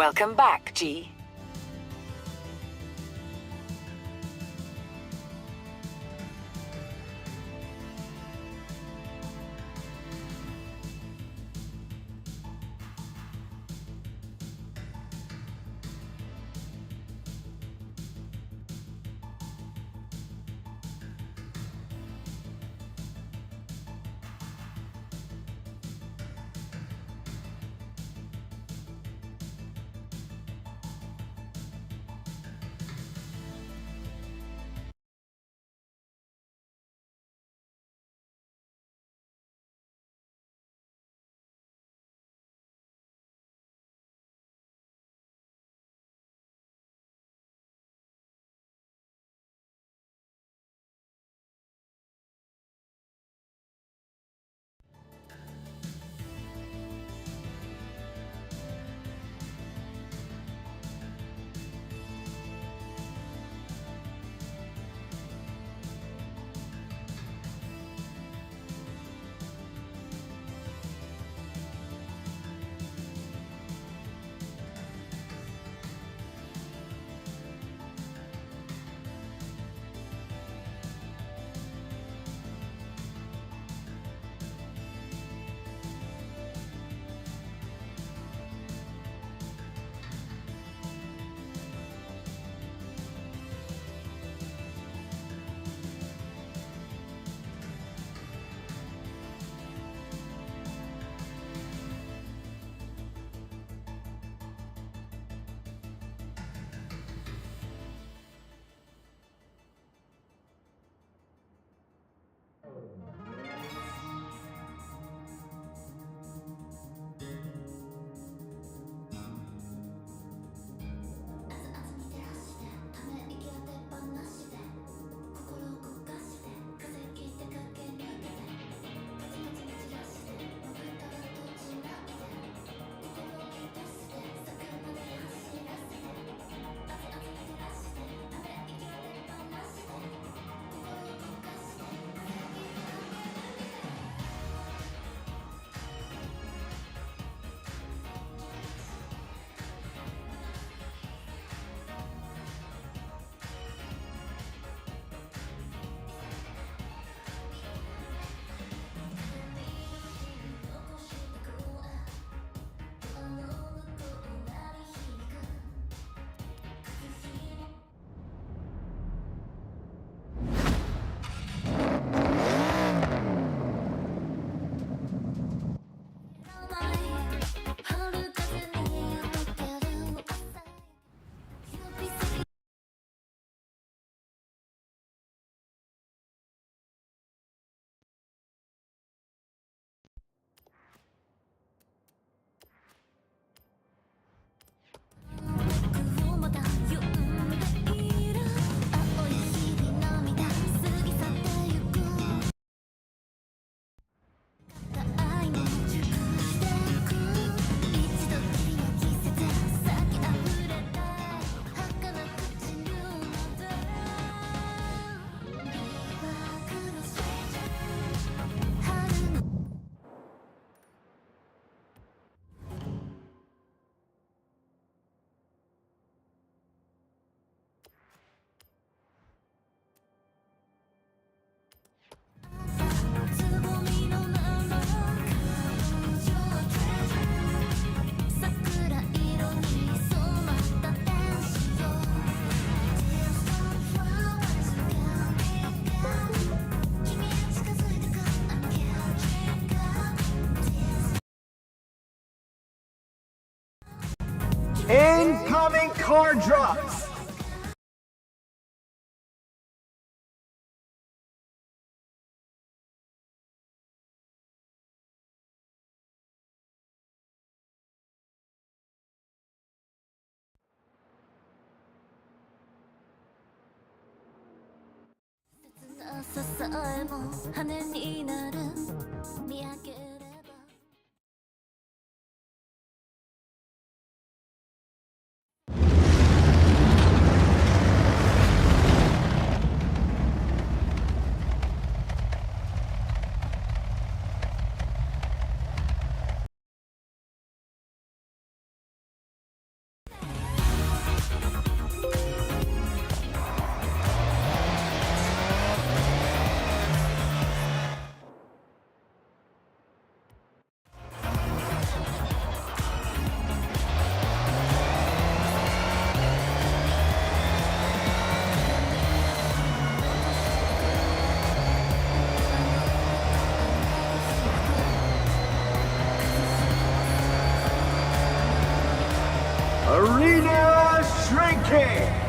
Welcome back, G. Incoming card drops! King.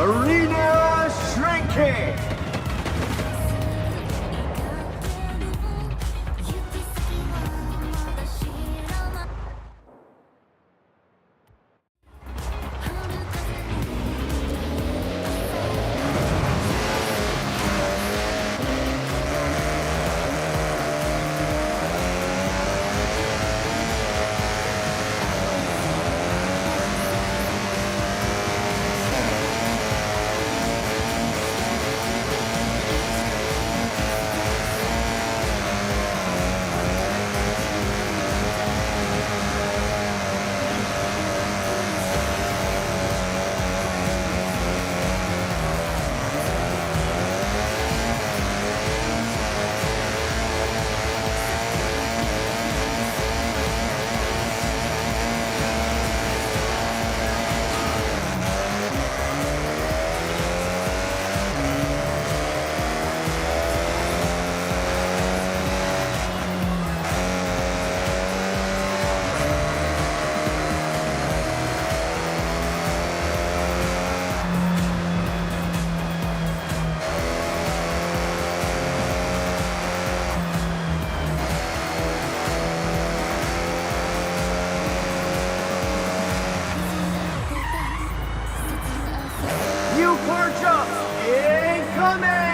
Arena shrinking. Car jumps incoming.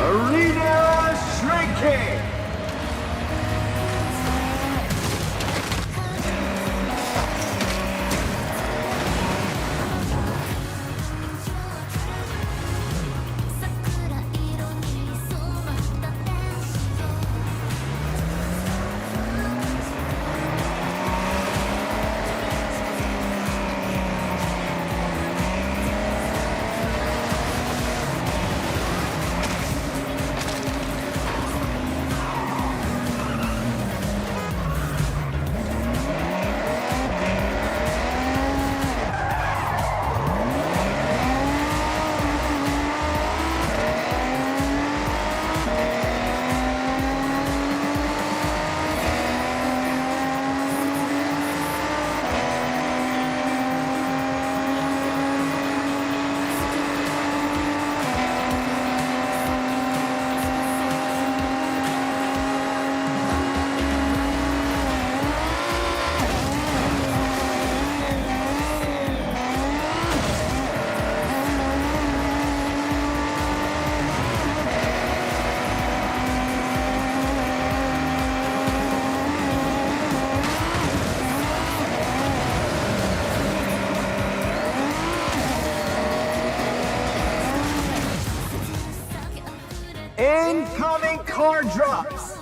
Arena shrinking. Incoming car drops.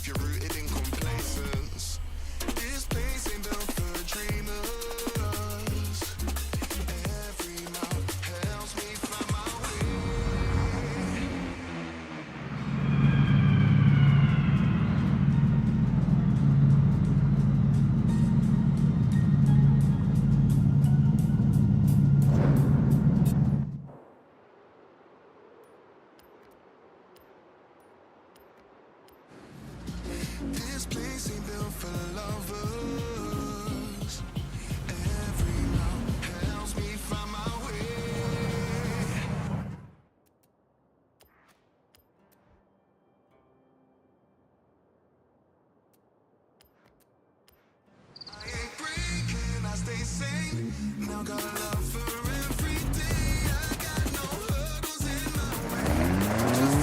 you're rooted in complacence. This place ain't built for dreamers. Every mile helps me find my way. This place ain't built for lovers. Every mile helps me find my way. I ain't breaking, I stay sane. Now got love for every day. I got no hurdles in my way. Just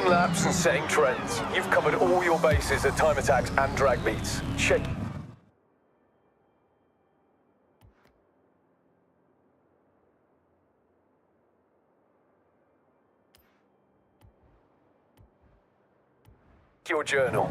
Leading laps and setting trends. You've covered all your bases at time attacks and drag beats. Check your journal.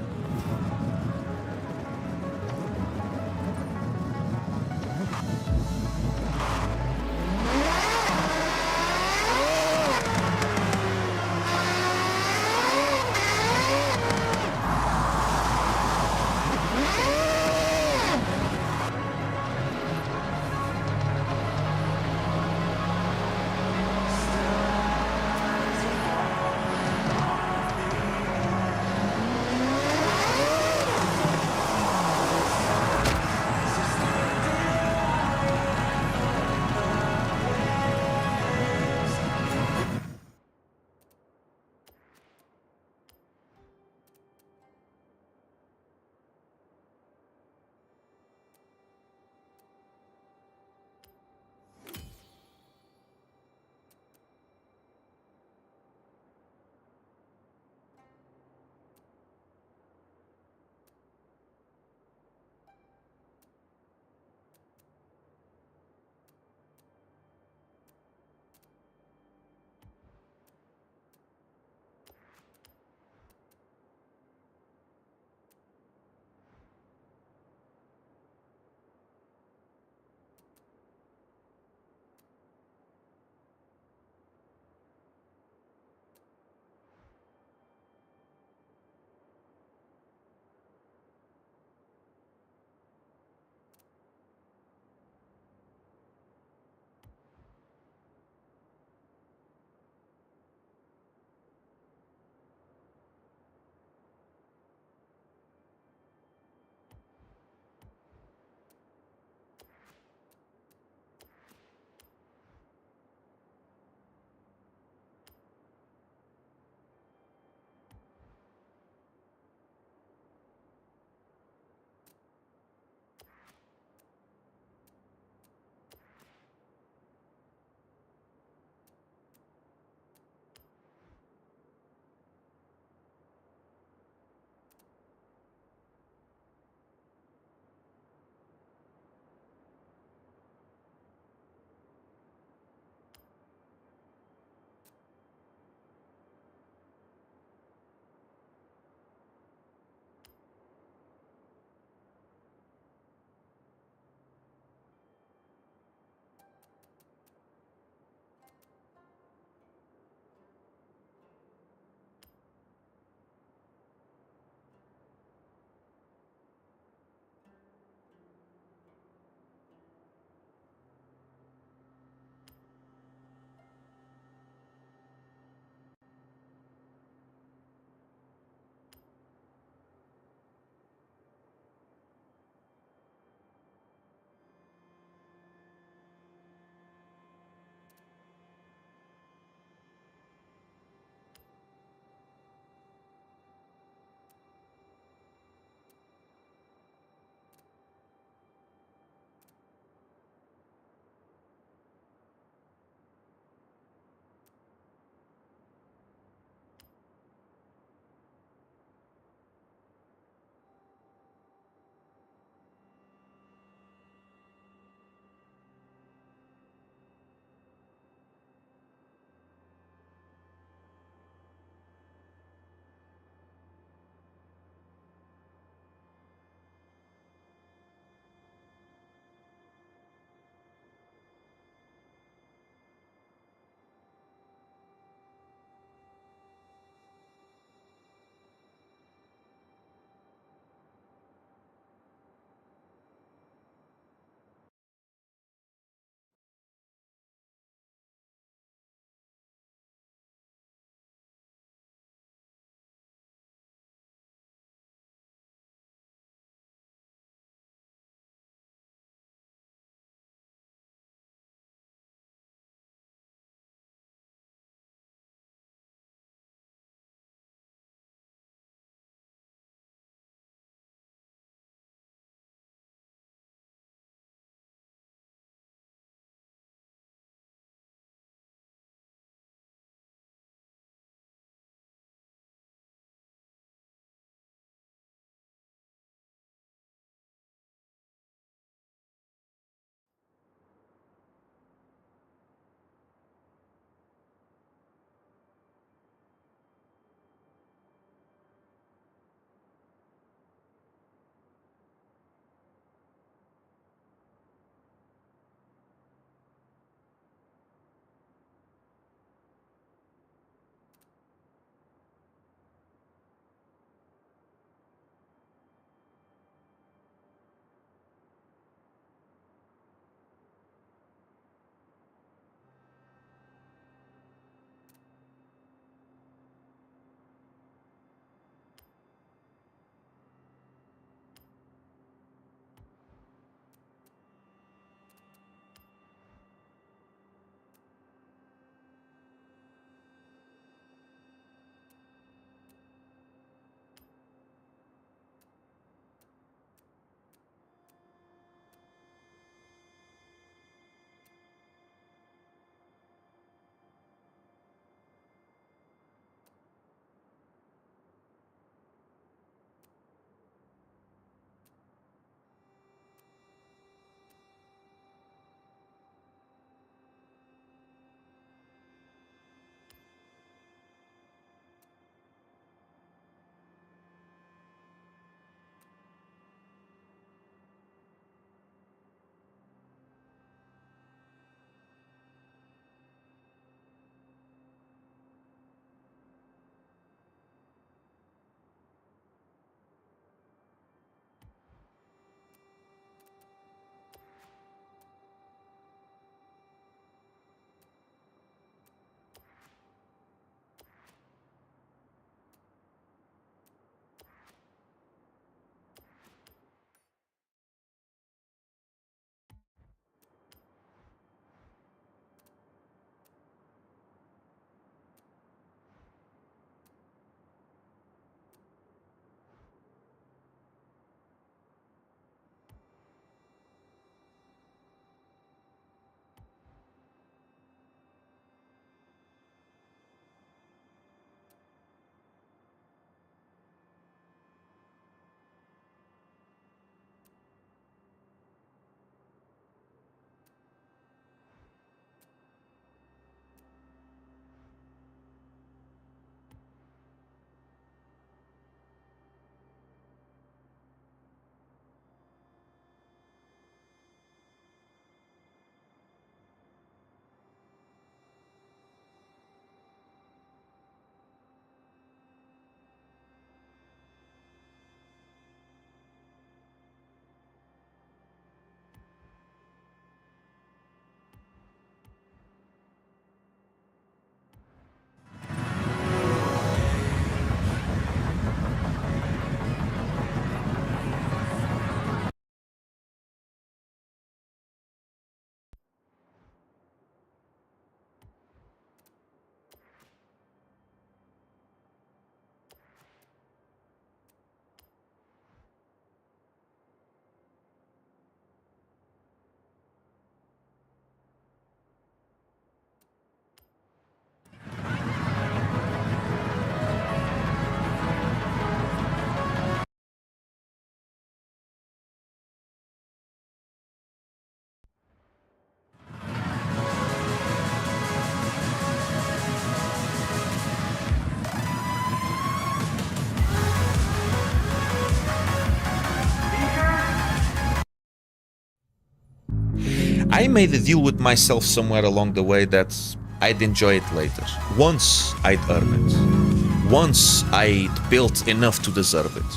I made a deal with myself somewhere along the way that I'd enjoy it later. Once I'd earn it. Once I'd built enough to deserve it.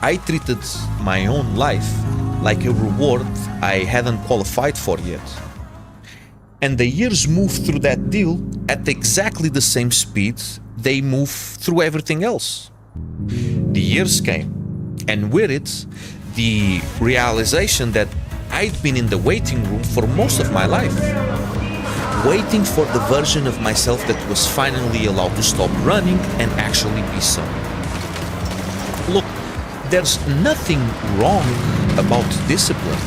I treated my own life like a reward I hadn't qualified for yet. And the years moved through that deal at exactly the same speed they move through everything else. The years came, and with it, the realization that I'd been in the waiting room for most of my life, waiting for the version of myself that was finally allowed to stop running and actually be someone. Look, there's nothing wrong about discipline.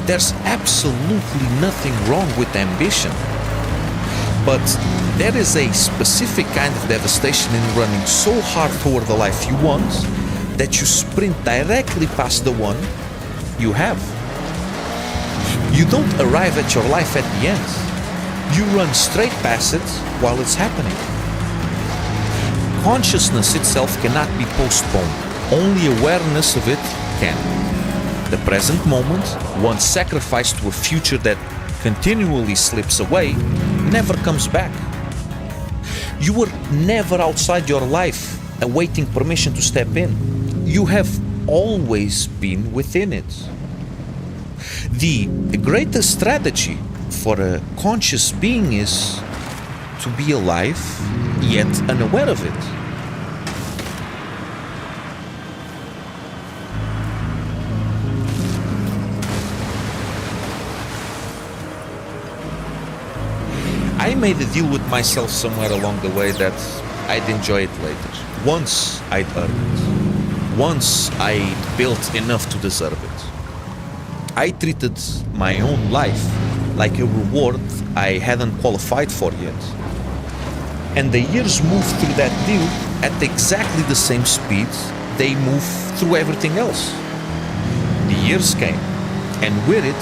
There's absolutely nothing wrong with ambition. But there is a specific kind of devastation in running so hard for the life you want that you sprint directly past the one you have. You don't arrive at your life at the end. You run straight past it while it's happening. Consciousness itself cannot be postponed. Only awareness of it can. The present moment, once sacrificed to a future that continually slips away, never comes back. You were never outside your life awaiting permission to step in. You have always been within it. The greatest strategy for a conscious being is to be alive yet unaware of it. I made a deal with myself somewhere along the way that I'd enjoy it later. Once I'd earn it. Once I'd built enough to deserve it. I treated my own life like a reward I hadn't qualified for yet. And the years moved through that deal at exactly the same speed they move through everything else. The years came, and with it,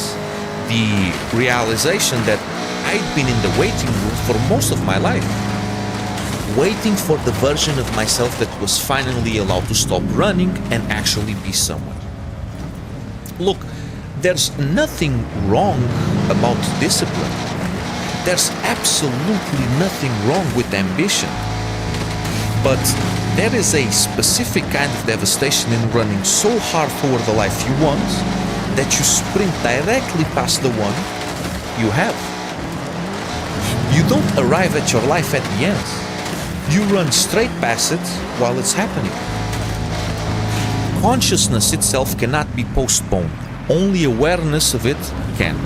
the realization that I'd been in the waiting room for most of my life, waiting for the version of myself that was finally allowed to stop running and actually be someone. Look, there's nothing wrong about discipline. There's absolutely nothing wrong with ambition. But there is a specific kind of devastation in running so hard for the life you want that you sprint directly past the one you have. You don't arrive at your life at the end. You run straight past it while it's happening. Consciousness itself cannot be postponed. Only awareness of it can.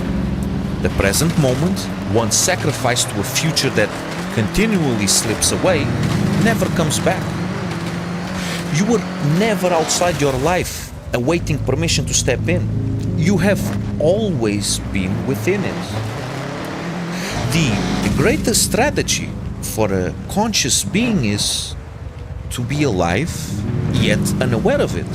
The present moment, once sacrificed to a future that continually slips away, never comes back. You were never outside your life awaiting permission to step in. You have always been within it. The greatest strategy for a conscious being is to be alive yet unaware of it.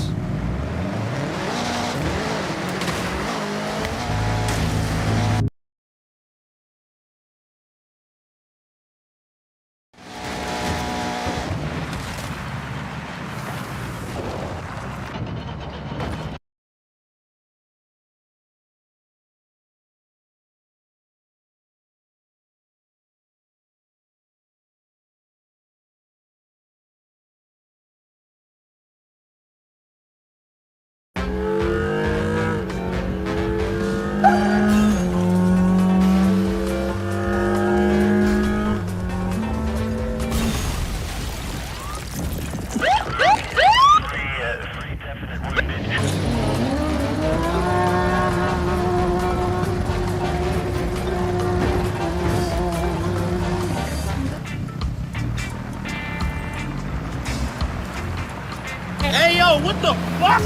Hey yo, what the fuck?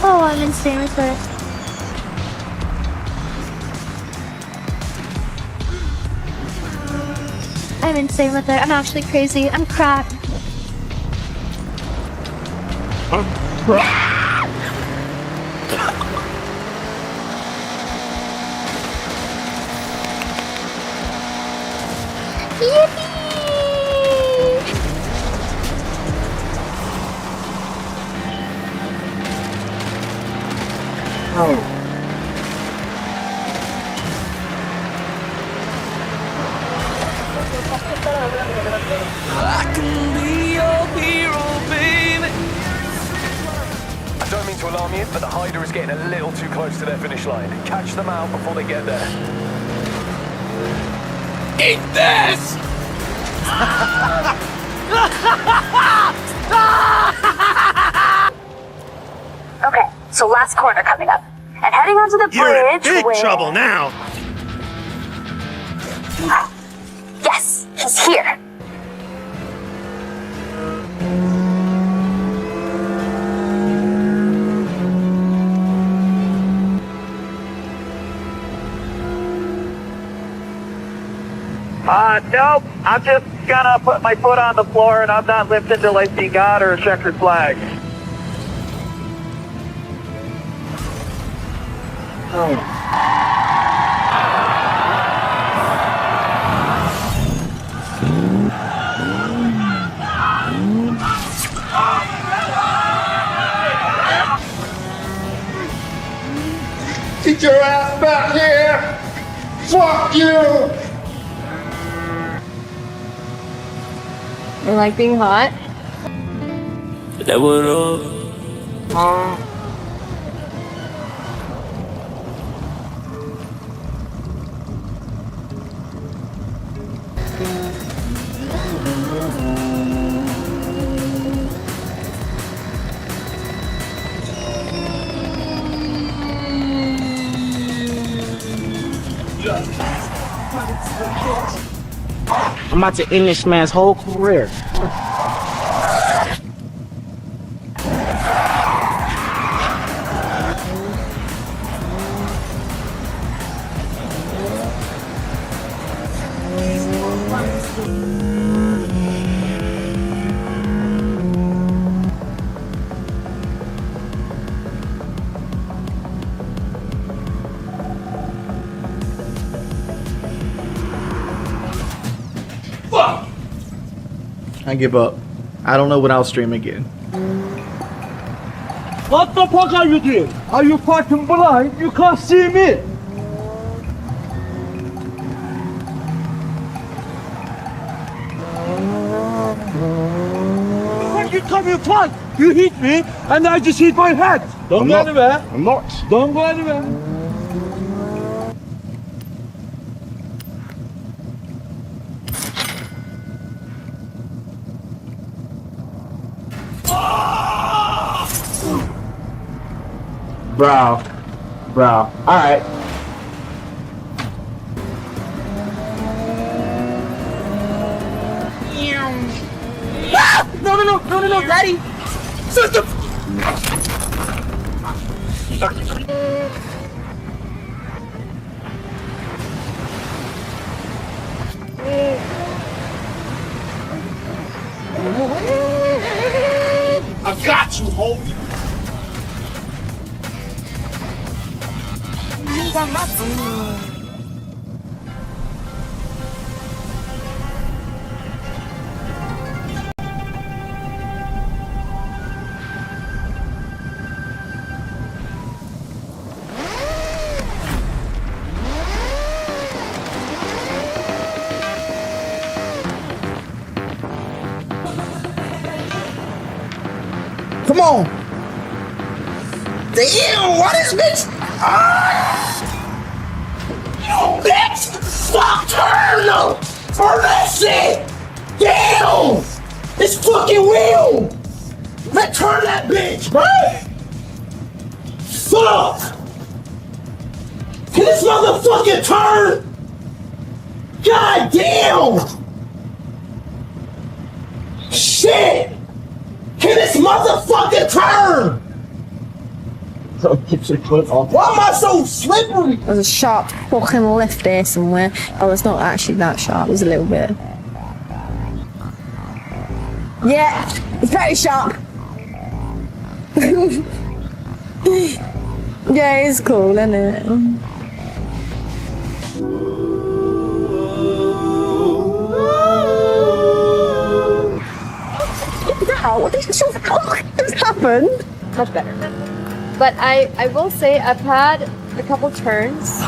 Oh, I'm insane with her. I'm insane with it. I'm actually crazy. I'm cracked. Yippee! I don't mean to alarm you, but the hider is getting a little too close to their finish line. Catch them out before they get there. Eat this! Okay, so last corner coming up. And heading onto the You're in bridge big where... trouble now. Yes, he's here. Nope. I'm just gonna put my foot on the floor and I'm not lifting till I see God or a checkered flag. Get your ass back here! Fuck you! You like being hot? I'm about to end this man's whole career. I give up. I don't know when I'll stream again. What the fuck are you doing? Are you fucking blind? You can't see me! When you come in front, you hit me, and I just hit my head! Don't go anywhere! I'm not. Don't go anywhere! Bro. Alright. No, Daddy! I got you, homie. Come on! Damn, what is bitch? Yo, bitch! Fuck turn for that shit! Damn! It's fucking real! Let's turn that bitch, bro! Fuck! Can this motherfucking turn? God damn! Shit! Can this motherfucking turn? Why am I so slippery? There's a sharp fucking left there somewhere. Oh, it's not actually that sharp. There's a little bit. Yeah, it's very sharp. Yeah, it's cool, isn't it? Wow, what the fuck has happened? Much better. But I will say I've had a couple turns.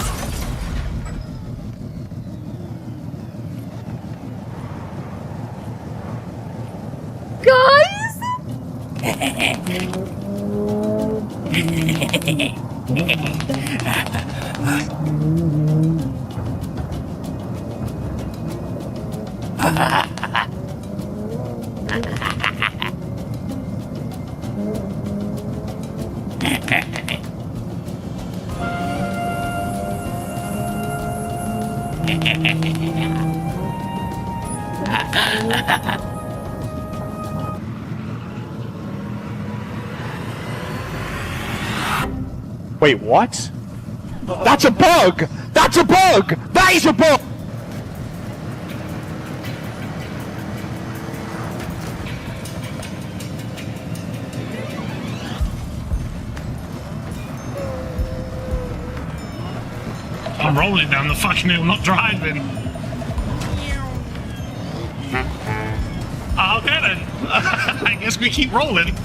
Wait, what? That's a bug! That's a bug! That is a bug! I'm rolling down the fucking hill, not driving. Okay then. I guess we keep rolling.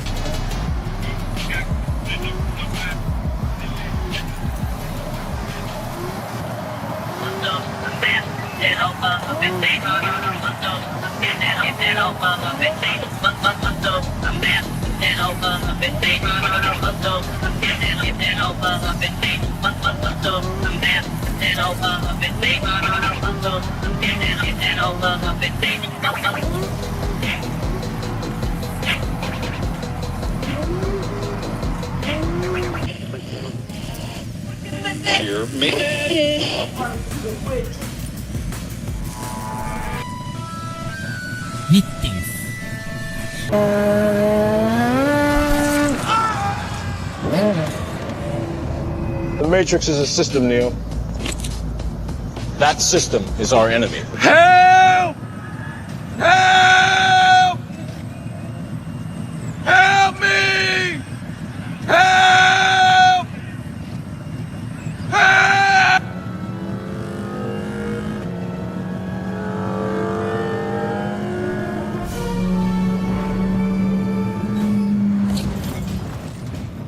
You're me. The Matrix is a system, Neo. That system is our enemy. Help! Help! Help me! Help! Help!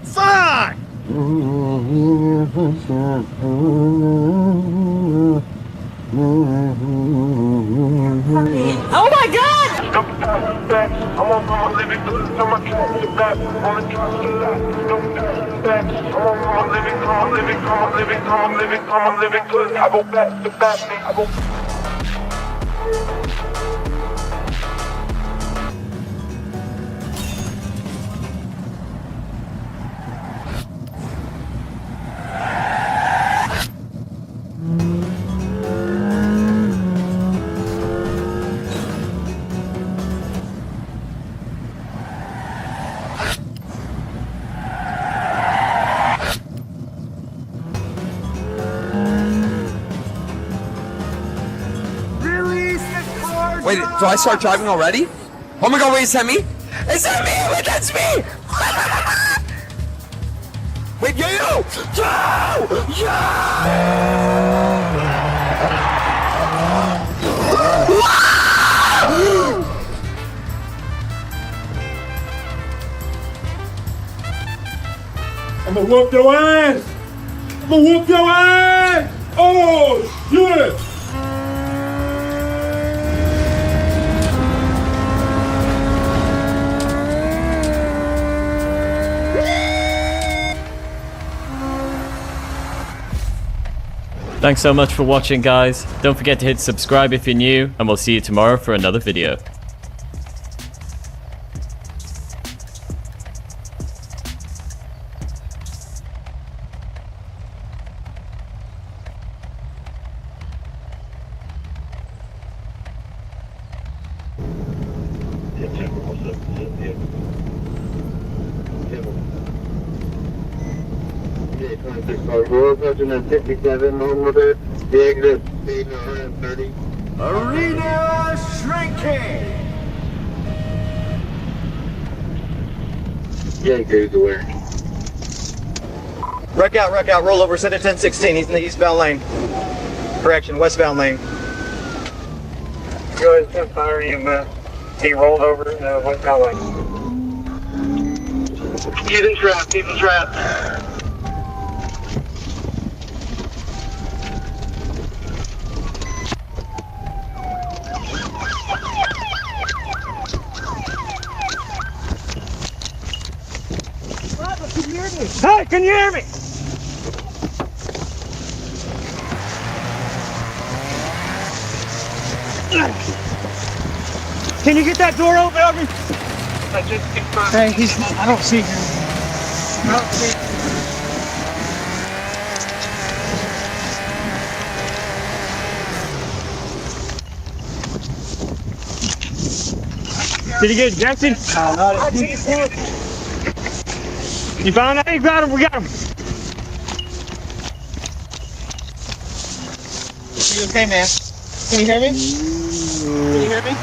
Fuck! Oh my god! Wait, do I start driving already? Oh my god, wait, is that me? Is that me? Wait, that's me! Wait, yo! I'ma whoop your ass! I'ma whoop your ass! Oh, shit! Thanks so much for watching, guys. Don't forget to hit subscribe if you're new, and we'll see you tomorrow for another video. Approaching at 57 on with it. The exit speed 130. Arena shrinking! Yeah, cruise aware. Wreck out, roll over, set at 1016. He's in the eastbound lane. Correction, westbound lane. Go ahead, send fire EMS. He rolled over westbound lane. He's in trap, Hey, can you hear me? Can you get that door open, Obi? Hey, I don't see him. I don't see him. Did he get ejected? No, you found him? You got him, we got him. You okay, man? Can you hear me? Can you hear me?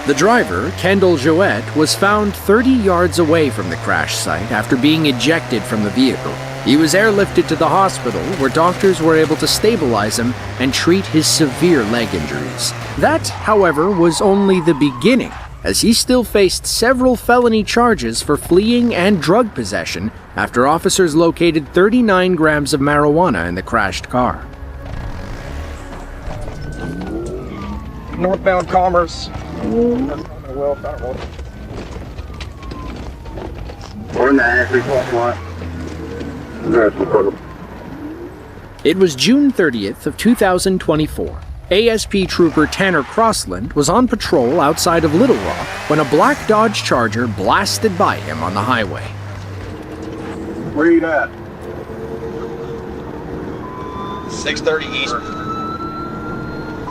The driver, Kendall Jouette, was found 30 yards away from the crash site after being ejected from the vehicle. He was airlifted to the hospital, where doctors were able to stabilize him and treat his severe leg injuries. That, however, was only the beginning, as he still faced several felony charges for fleeing and drug possession after officers located 39 grams of marijuana in the crashed car. Northbound Commerce. It was June 30th of 2024. ASP Trooper Tanner Crossland was on patrol outside of Little Rock when a black Dodge Charger blasted by him on the highway. Where you at? 630 East.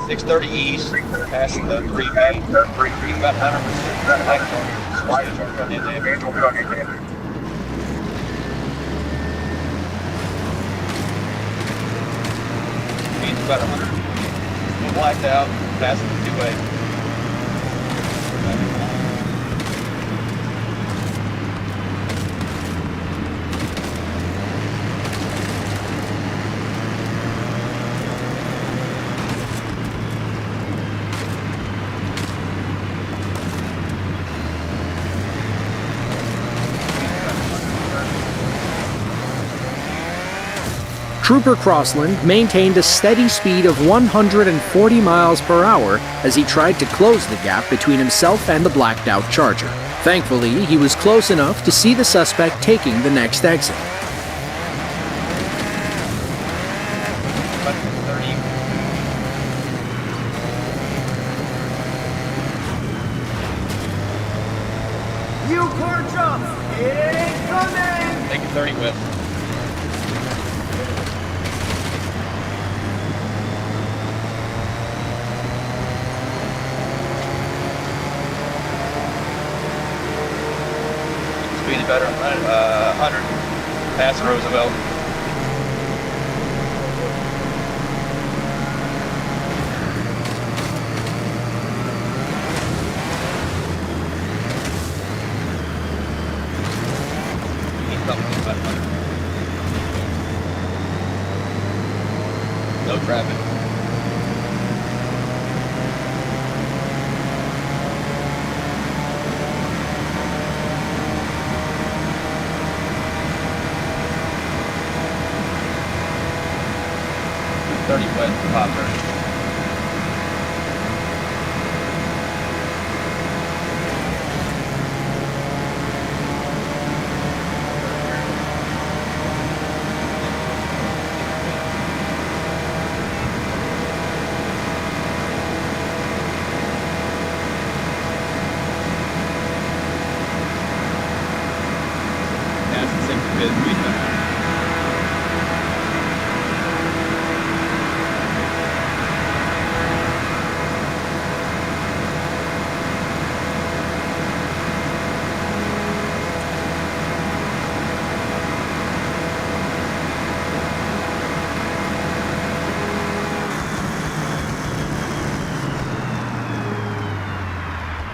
630 East. Passing the 3B. About 100%. White truck in there. Speed's about 100. Blacked out, passing the two-way. Trooper Crossland maintained a steady speed of 140 miles per hour as he tried to close the gap between himself and the blacked out Charger. Thankfully, he was close enough to see the suspect taking the next exit. U-car jump! Incoming! Take a 30 whip. Speed better, 100. Past Roosevelt. No traffic. Pop turn.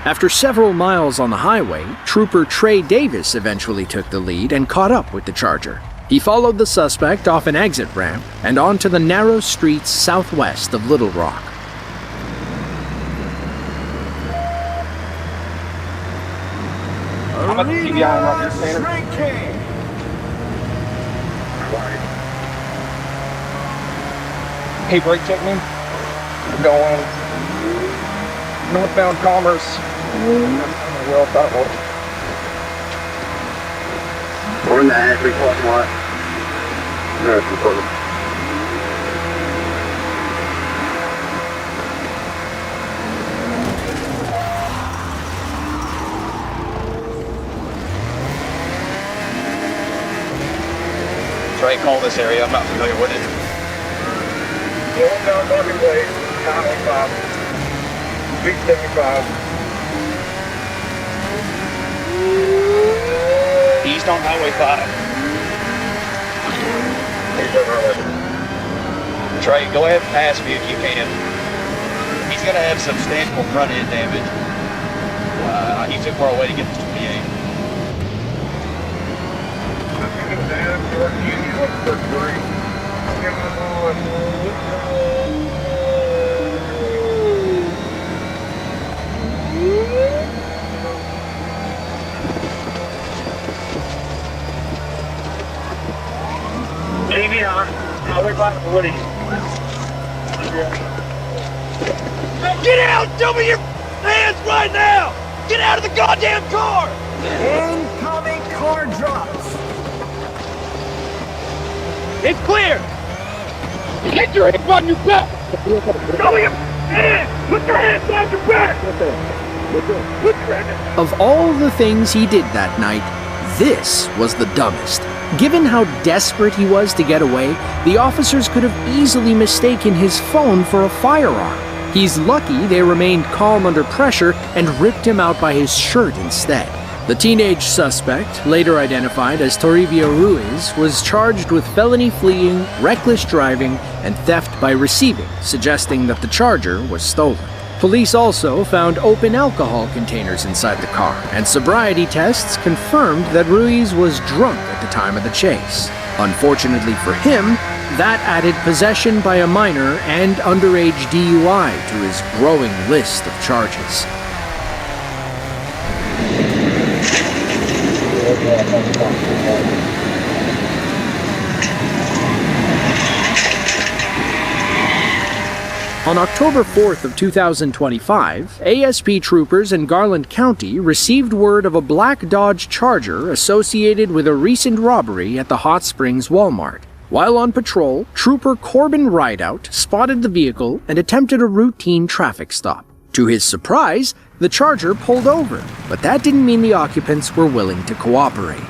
After several miles on the highway, Trooper Trey Davis eventually took the lead and caught up with the Charger. He followed the suspect off an exit ramp and onto the narrow streets southwest of Little Rock. How about the TBI on your standard? Hey, brake check me. We're going northbound Commerce. Well, that one. We're in the Ashley parking lot. Trey, call this area. I'm not familiar with it. Down Morgan Way, Highway 5. 375. East on Highway 5. Trey, go ahead and pass me if you can. He's going to have substantial front end damage. He took far away to get this 28. TV on. Highway 5 to Woody. Get out! Show me your hands right now! Get out of the goddamn car! Incoming car drops. It's clear! Get your hands on your back! Show me your hands! Put your hands on your back! Put your hands. Of all the things he did that night, this was the dumbest. Given how desperate he was to get away, the officers could have easily mistaken his phone for a firearm. He's lucky they remained calm under pressure and ripped him out by his shirt instead. The teenage suspect, later identified as Toribio Ruiz, was charged with felony fleeing, reckless driving, and theft by receiving, suggesting that the Charger was stolen. Police also found open alcohol containers inside the car, and sobriety tests confirmed that Ruiz was drunk at the time of the chase. Unfortunately for him, that added possession by a minor and underage DUI to his growing list of charges. On October 4th of 2025, ASP troopers in Garland County received word of a black Dodge Charger associated with a recent robbery at the Hot Springs Walmart. While on patrol, Trooper Corbin Rideout spotted the vehicle and attempted a routine traffic stop. To his surprise, the Charger pulled over, but that didn't mean the occupants were willing to cooperate.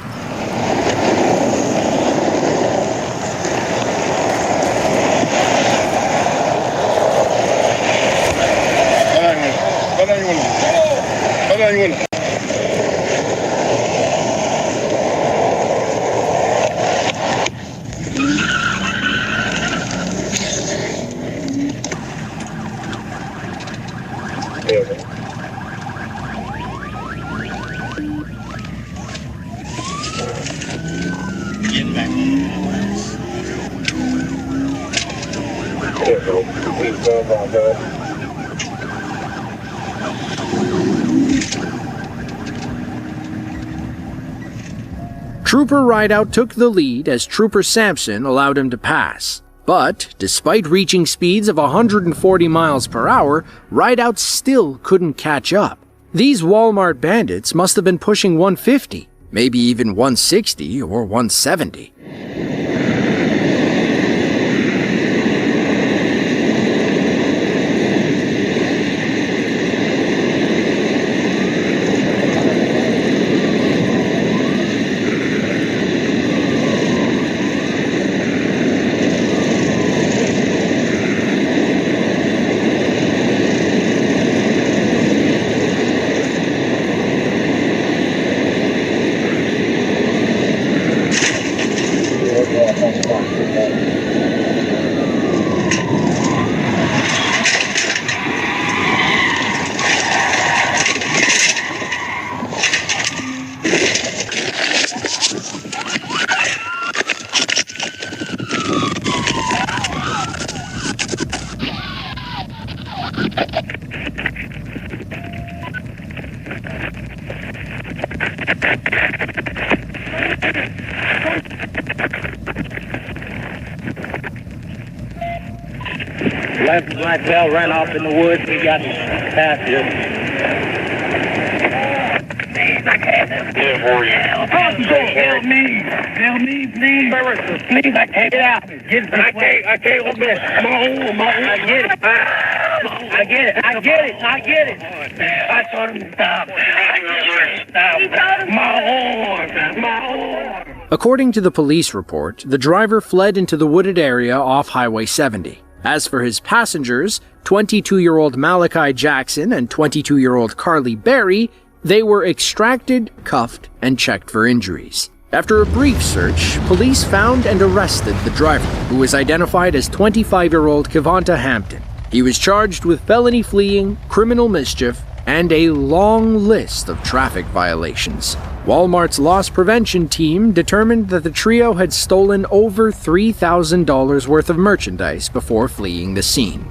Trooper Rideout took the lead as Trooper Sampson allowed him to pass. But, despite reaching speeds of 140 miles per hour, Rideout still couldn't catch up. These Walmart bandits must have been pushing 150, maybe even 160 or 170. Black Bell ran off in the woods. He got past you. Help me, please. Please, I can't get out. I can't open it. I get it. I told him to stop. My arm. According to the police report, the driver fled into the wooded area off Highway 70. As for his passengers, 22-year-old Malachi Jackson and 22-year-old Carly Berry, they were extracted, cuffed, and checked for injuries. After a brief search, police found and arrested the driver, who was identified as 25-year-old Kevonta Hampton. He was charged with felony fleeing, criminal mischief, and a long list of traffic violations. Walmart's loss prevention team determined that the trio had stolen over $3,000 worth of merchandise before fleeing the scene.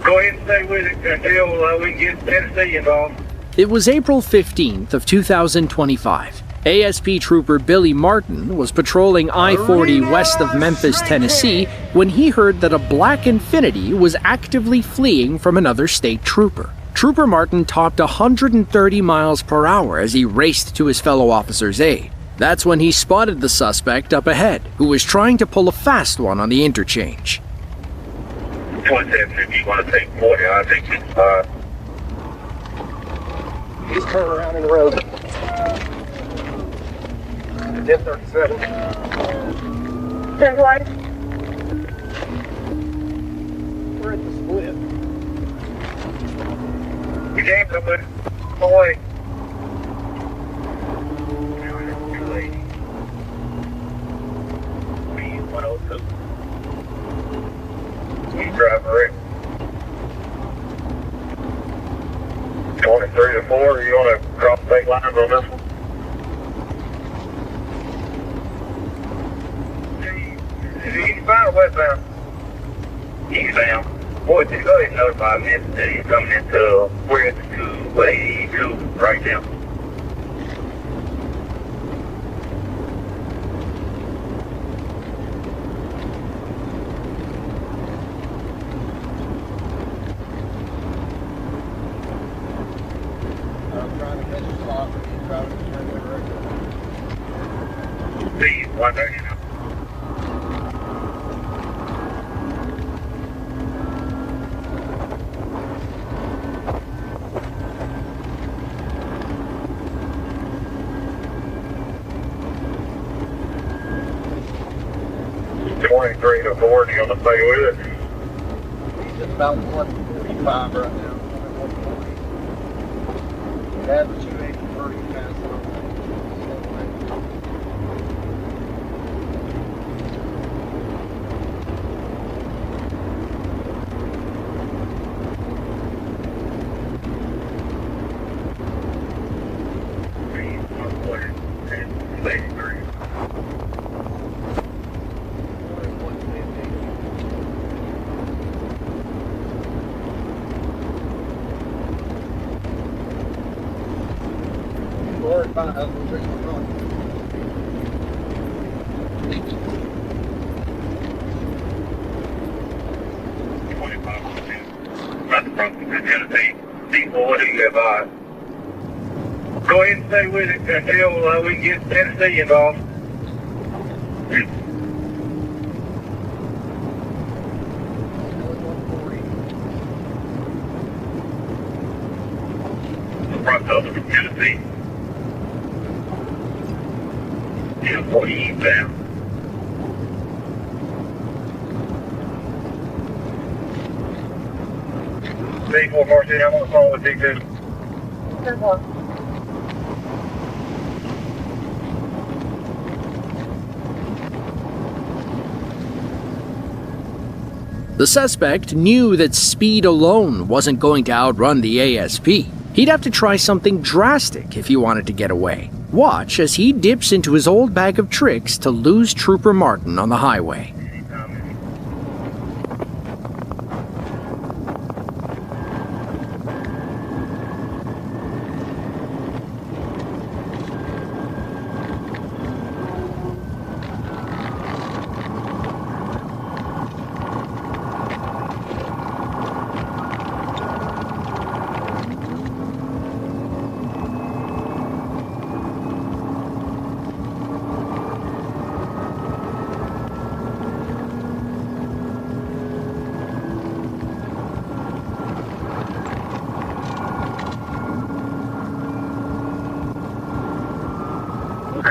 Go ahead and stay with it until we get Tennessee involved. It was April 15th of 2025. ASP Trooper Billy Martin was patrolling I-40 west of Memphis, Tennessee, when he heard that a black Infiniti was actively fleeing from another state trooper. Trooper Martin topped 130 miles per hour as he raced to his fellow officer's aid. That's when he spotted the suspect up ahead, who was trying to pull a fast one on the interchange. 27, if you want to take 40, I think it's fine. He's turning around in the road. 1037. Turn right. We're at the split. You can't come with away. 102. You driver it. 23 to 4, you want to cross state lines on this one? Is it eastbound or westbound? Eastbound. Boy, just go ahead and notify me that he's coming into where it's 282 right now. Please, 130 now. Three to 40 on the stay with it. He's at about 145 right now. That's 283 past Tennessee, people, what do you advise? Go ahead and stay with it until we get Tennessee involved. Front over from Tennessee. 240 eastbound. C4 Marcy, I'm on the phone with D2. 10-1. The suspect knew that speed alone wasn't going to outrun the ASP. He'd have to try something drastic if he wanted to get away. Watch as he dips into his old bag of tricks to lose Trooper Martin on the highway.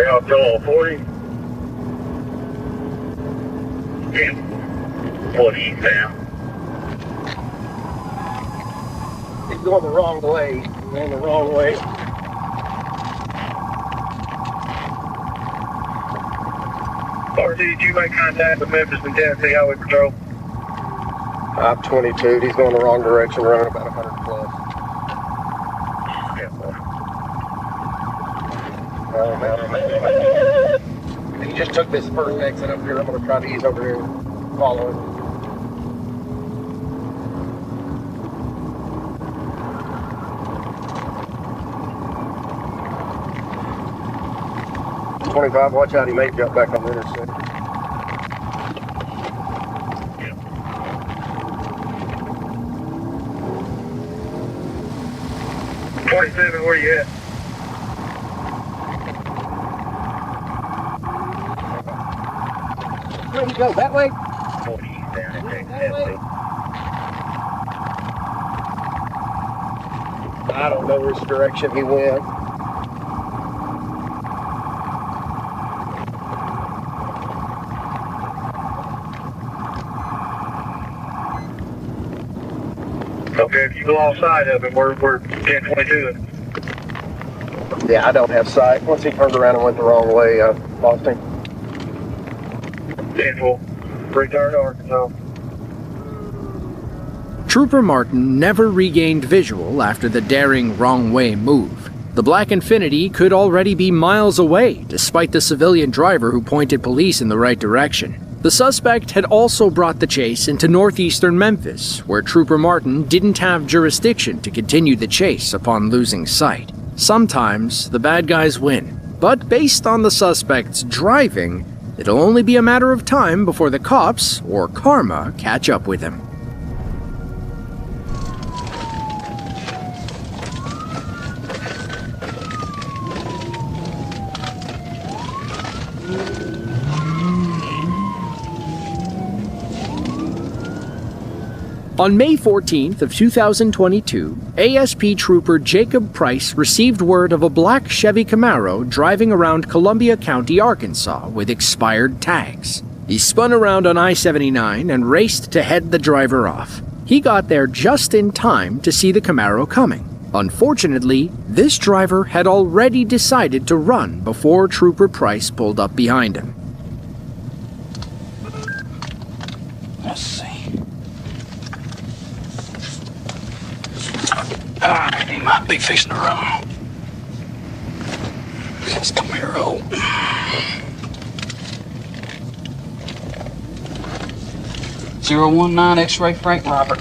You're off Joel 40. Yeah. 40 eastbound. He's going the wrong way. He's going the wrong way. RC, did you make contact with Memphis and Tennessee Highway Patrol? I'm 22. He's going the wrong direction, running about 100 plus. He just took this first exit up here. I'm going to try to ease over here and follow him. .25, watch out, he may jump back on the intersection. .27, where you at? Where'd he go? That way? 40 eastbound at That way? I don't know which direction he went. Okay, if you go outside of him, we're 1022. Yeah, I don't have sight. Once he turned around and went the wrong way, I lost him. 10-4. Return to Arkansas. Trooper Martin never regained visual after the daring wrong-way move. The Black Infinity could already be miles away, despite the civilian driver who pointed police in the right direction. The suspect had also brought the chase into northeastern Memphis, where Trooper Martin didn't have jurisdiction to continue the chase upon losing sight. Sometimes the bad guys win, but based on the suspect's driving, it'll only be a matter of time before the cops, or karma, catch up with him. On May 14th of 2022, ASP Trooper Jacob Price received word of a black Chevy Camaro driving around Columbia County, Arkansas with expired tags. He spun around on I-79 and raced to head the driver off. He got there just in time to see the Camaro coming. Unfortunately, this driver had already decided to run before Trooper Price pulled up behind him. Let's see. He might be fixing to run. This Camaro. 019 X-ray Frank Robert.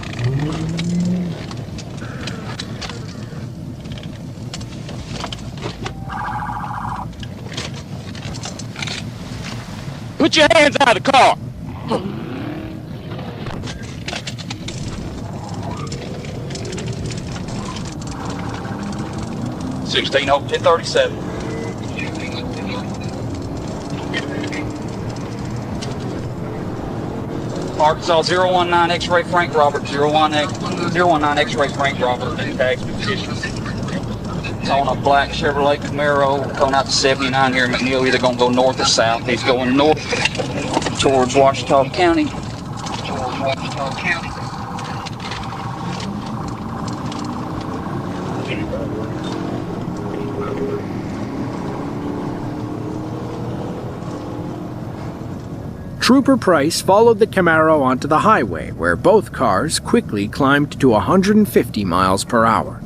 Put your hands out of the car. 16 Hope 1037. Arkansas 019 X-ray Frank Robert, 019 X-ray Frank Robert, and tags petition. It's on a black Chevrolet Camaro going out to 79 here in McNeil, either going to go north or south. He's going north towards Washita County. Trooper Price followed the Camaro onto the highway, where both cars quickly climbed to 150 miles per hour.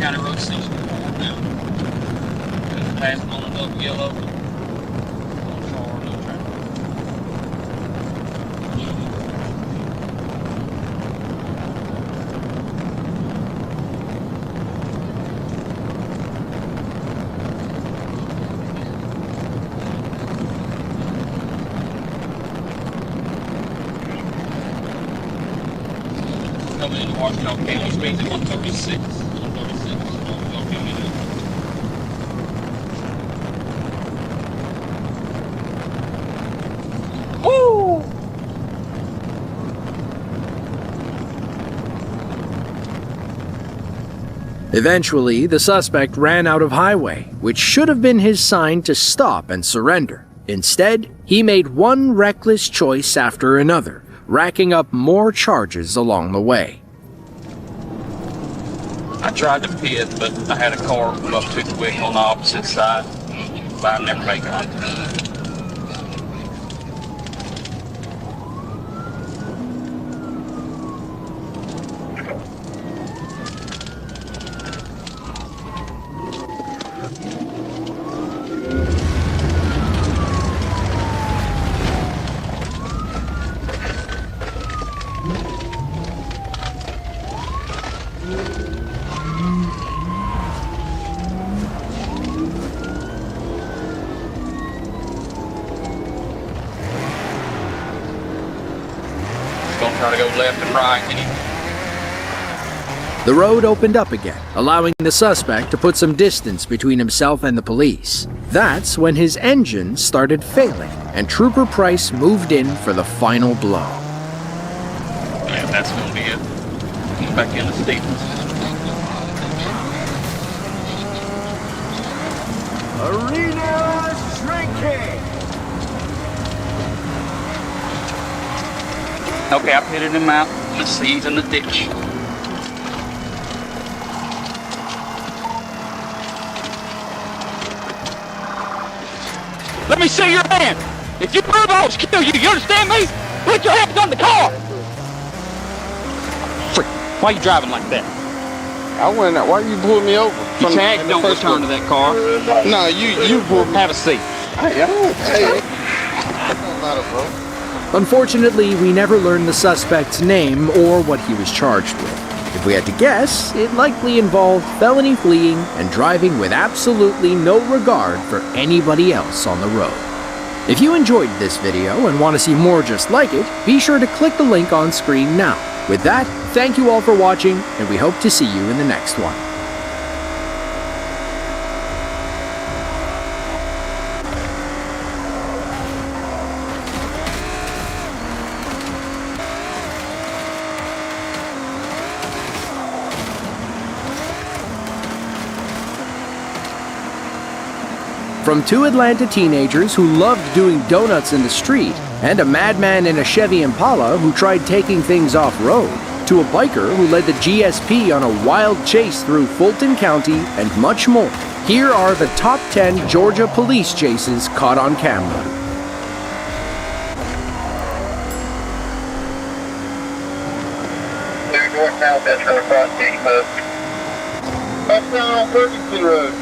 County Road 64 now. Just passing on the double yellow. Coming into Washington County, speeds at 136. 136. Woo! Eventually, the suspect ran out of highway, which should have been his sign to stop and surrender. Instead, he made one reckless choice after another, racking up more charges along the way. I tried to pit, but I had a car come up too quick on the opposite side, but I never made contact. Try to go left and right. The road opened up again, allowing the suspect to put some distance between himself and the police. That's when his engine started failing, and Trooper Price moved in for the final blow. And that's going to be it. He's back into Stevens. Arena shrinking. Okay, I pitted him out. Let's see, he's in the ditch. Let me see your hand. If you move, I'll kill you. You understand me? Put your hands on the car. Freak. Why are you driving like that? I went out. Why you pulling me over? You can't. Don't return to that car. No, you pulled me. Have a seat. Hey, it don't matter, bro. Unfortunately, we never learned the suspect's name or what he was charged with. If we had to guess, it likely involved felony fleeing and driving with absolutely no regard for anybody else on the road. If you enjoyed this video and want to see more just like it, be sure to click the link on screen now. With that, thank you all for watching, and we hope to see you in the next one. From two Atlanta teenagers who loved doing donuts in the street, and a madman in a Chevy Impala who tried taking things off-road, to a biker who led the GSP on a wild chase through Fulton County, and much more, here are the top 10 Georgia police chases caught on camera. They're northbound, that's going across 85. That's down on Ferguson Road.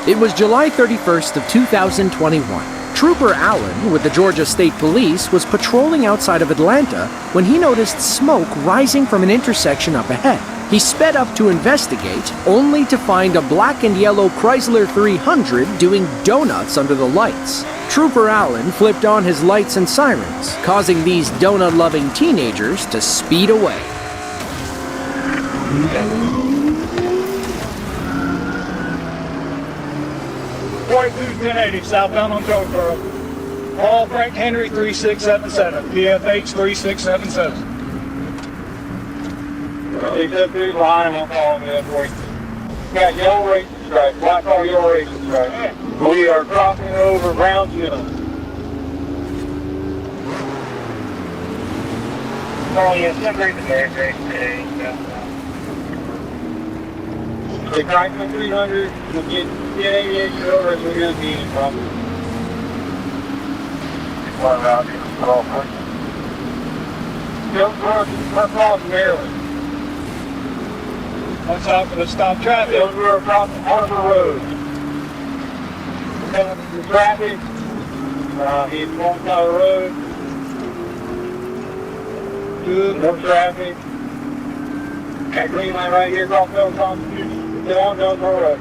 It was July 31st of 2021. Trooper Allen with the Georgia State Police was patrolling outside of Atlanta when he noticed smoke rising from an intersection up ahead. He sped up to investigate, only to find a black and yellow Chrysler 300 doing donuts under the lights. Trooper Allen flipped on his lights and sirens, causing these donut-loving teenagers to speed away. 42-1080 southbound on Jonesboro. Paul Frank Henry 3677, PFH 3677. He's up through behind him, I'm calling that for you. Got yellow racing stripes, black car yellow racing stripes. We are crossing over Brownsville. Oh, yes, separate the barricade. The Chrysler 300 will get 1088 over and we're going to be in trouble. Don't cross Maryland. Watch out for the stop traffic. We're across the Harbor Road. The traffic. He's walking down the road. Good, no traffic. Got green light right here across the Constitution. Get on down the road.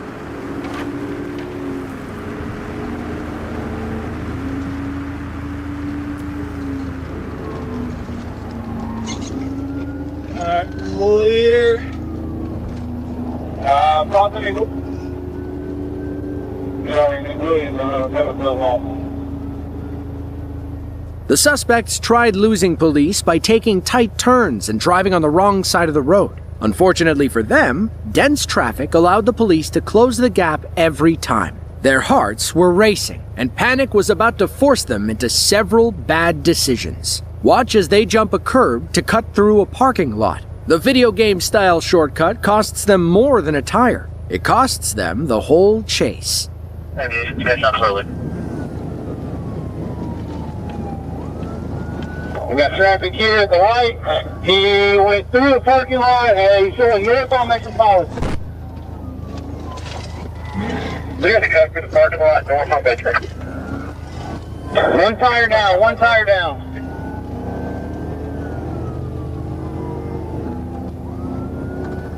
Alright, clear. Crossing. The suspects tried losing police by taking tight turns and driving on the wrong side of the road. Unfortunately for them, dense traffic allowed the police to close the gap every time. Their hearts were racing, and panic was about to force them into several bad decisions. Watch as they jump a curb to cut through a parking lot. The video game-style shortcut costs them more than a tire. It costs them the whole chase. We got traffic here at the light. He went through the parking lot and he's showing north on Metropolitan. They're going to cut through the parking lot north on Metropolitan. One tire down, one tire down.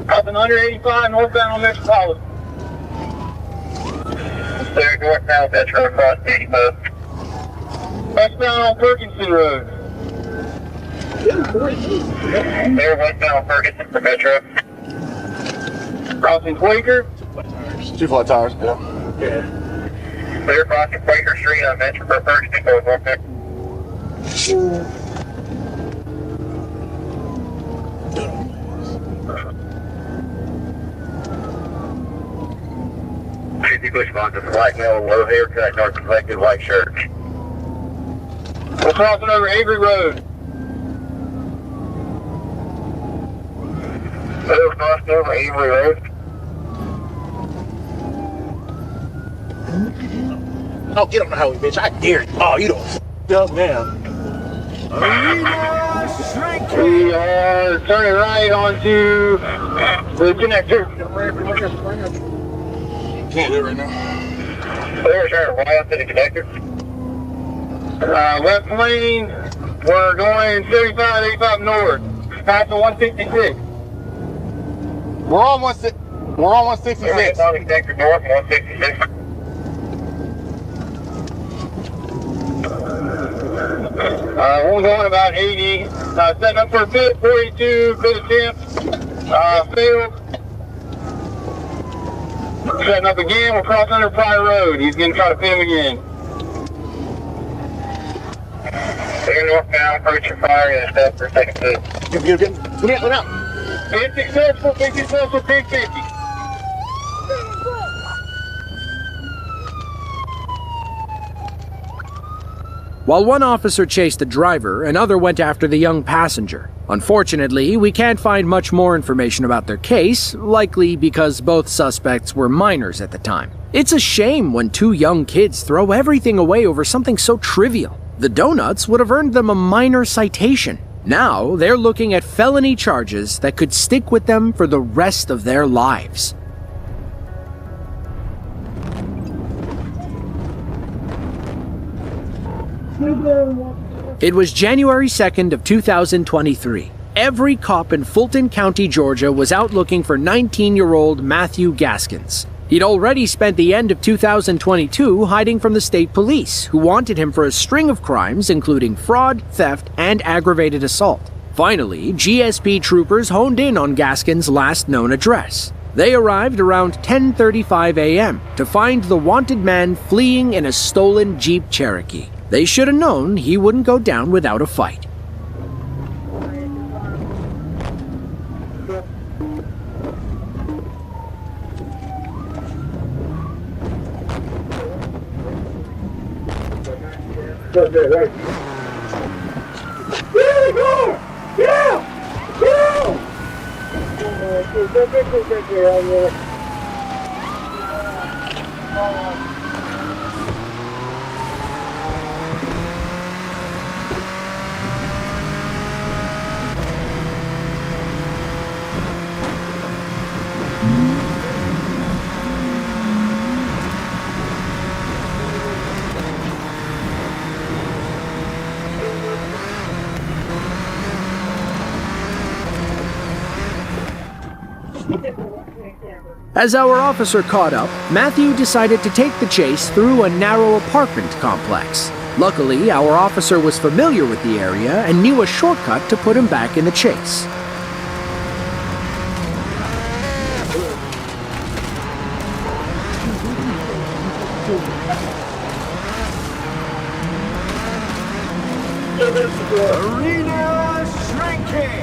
Up and under 85 northbound on Metropolitan. They're northbound Metro across 85. Westbound on Perkinson Road. They're westbound Ferguson for Metro. Crossing Quaker. 2 flat tires, yeah. They're crossing Quaker Street on Metro for Ferguson goes north there. Response to black male, low haircut, dark complected, white shirt. We're crossing over Avery Road. We're crossing over Avery Road. Oh, get on the highway, bitch. I dare you. Oh, you don't up now. We are turning right onto the connector. Can't do it right now. We're turning right onto the connector. Left lane, we're going 75, 85 north. Past the 166. We're on 166. On the connector north, 166. We're going about 80. Setting up for a bit, 42, bit attempt. Failed. Setting up again, we'll cross under Pryor Road. He's going to try to pin him again. They're northbound, approach your fire, and step for a second foot. Get out. It's successful, 1050. While one officer chased the driver, another went after the young passenger. Unfortunately, we can't find much more information about their case, likely because both suspects were minors at the time. It's a shame when two young kids throw everything away over something so trivial. The donuts would have earned them a minor citation. Now, they're looking at felony charges that could stick with them for the rest of their lives. It was January 2nd of 2023. Every cop in Fulton County, Georgia was out looking for 19-year-old Matthew Gaskins. He'd already spent the end of 2022 hiding from the state police, who wanted him for a string of crimes including fraud, theft, and aggravated assault. Finally, GSP troopers honed in on Gaskins' last known address. They arrived around 10:35 a.m. to find the wanted man fleeing in a stolen Jeep Cherokee. They should have known he wouldn't go down without a fight. As our officer caught up, Matthew decided to take the chase through a narrow apartment complex. Luckily, our officer was familiar with the area and knew a shortcut to put him back in the chase. Arena shrinking.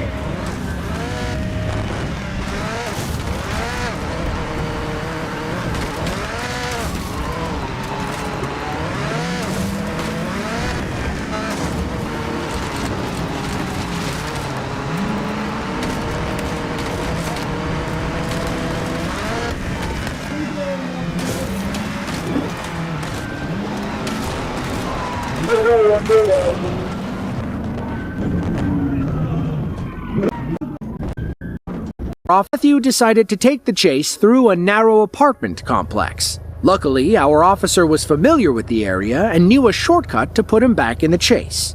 Matthew decided to take the chase through a narrow apartment complex. Luckily, our officer was familiar with the area and knew a shortcut to put him back in the chase.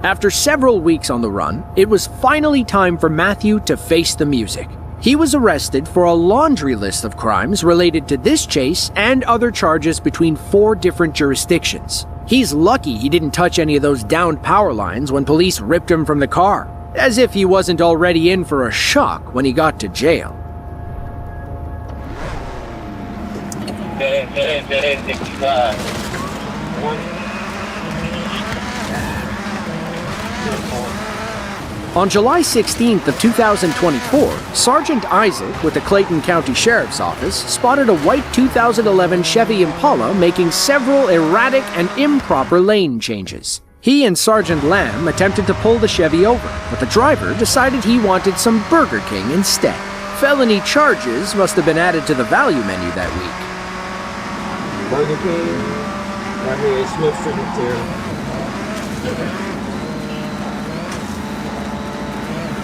After several weeks on the run, it was finally time for Matthew to face the music. He was arrested for a laundry list of crimes related to this chase and other charges between 4 different jurisdictions. He's lucky he didn't touch any of those downed power lines when police ripped him from the car, as if he wasn't already in for a shock when he got to jail. On July 16th of 2024, Sergeant Isaac with the Clayton County Sheriff's Office spotted a white 2011 Chevy Impala making several erratic and improper lane changes. He and Sergeant Lamb attempted to pull the Chevy over, but the driver decided he wanted some Burger King instead. Felony charges must have been added to the value menu that week. Burger King, right here at Smith Street Material.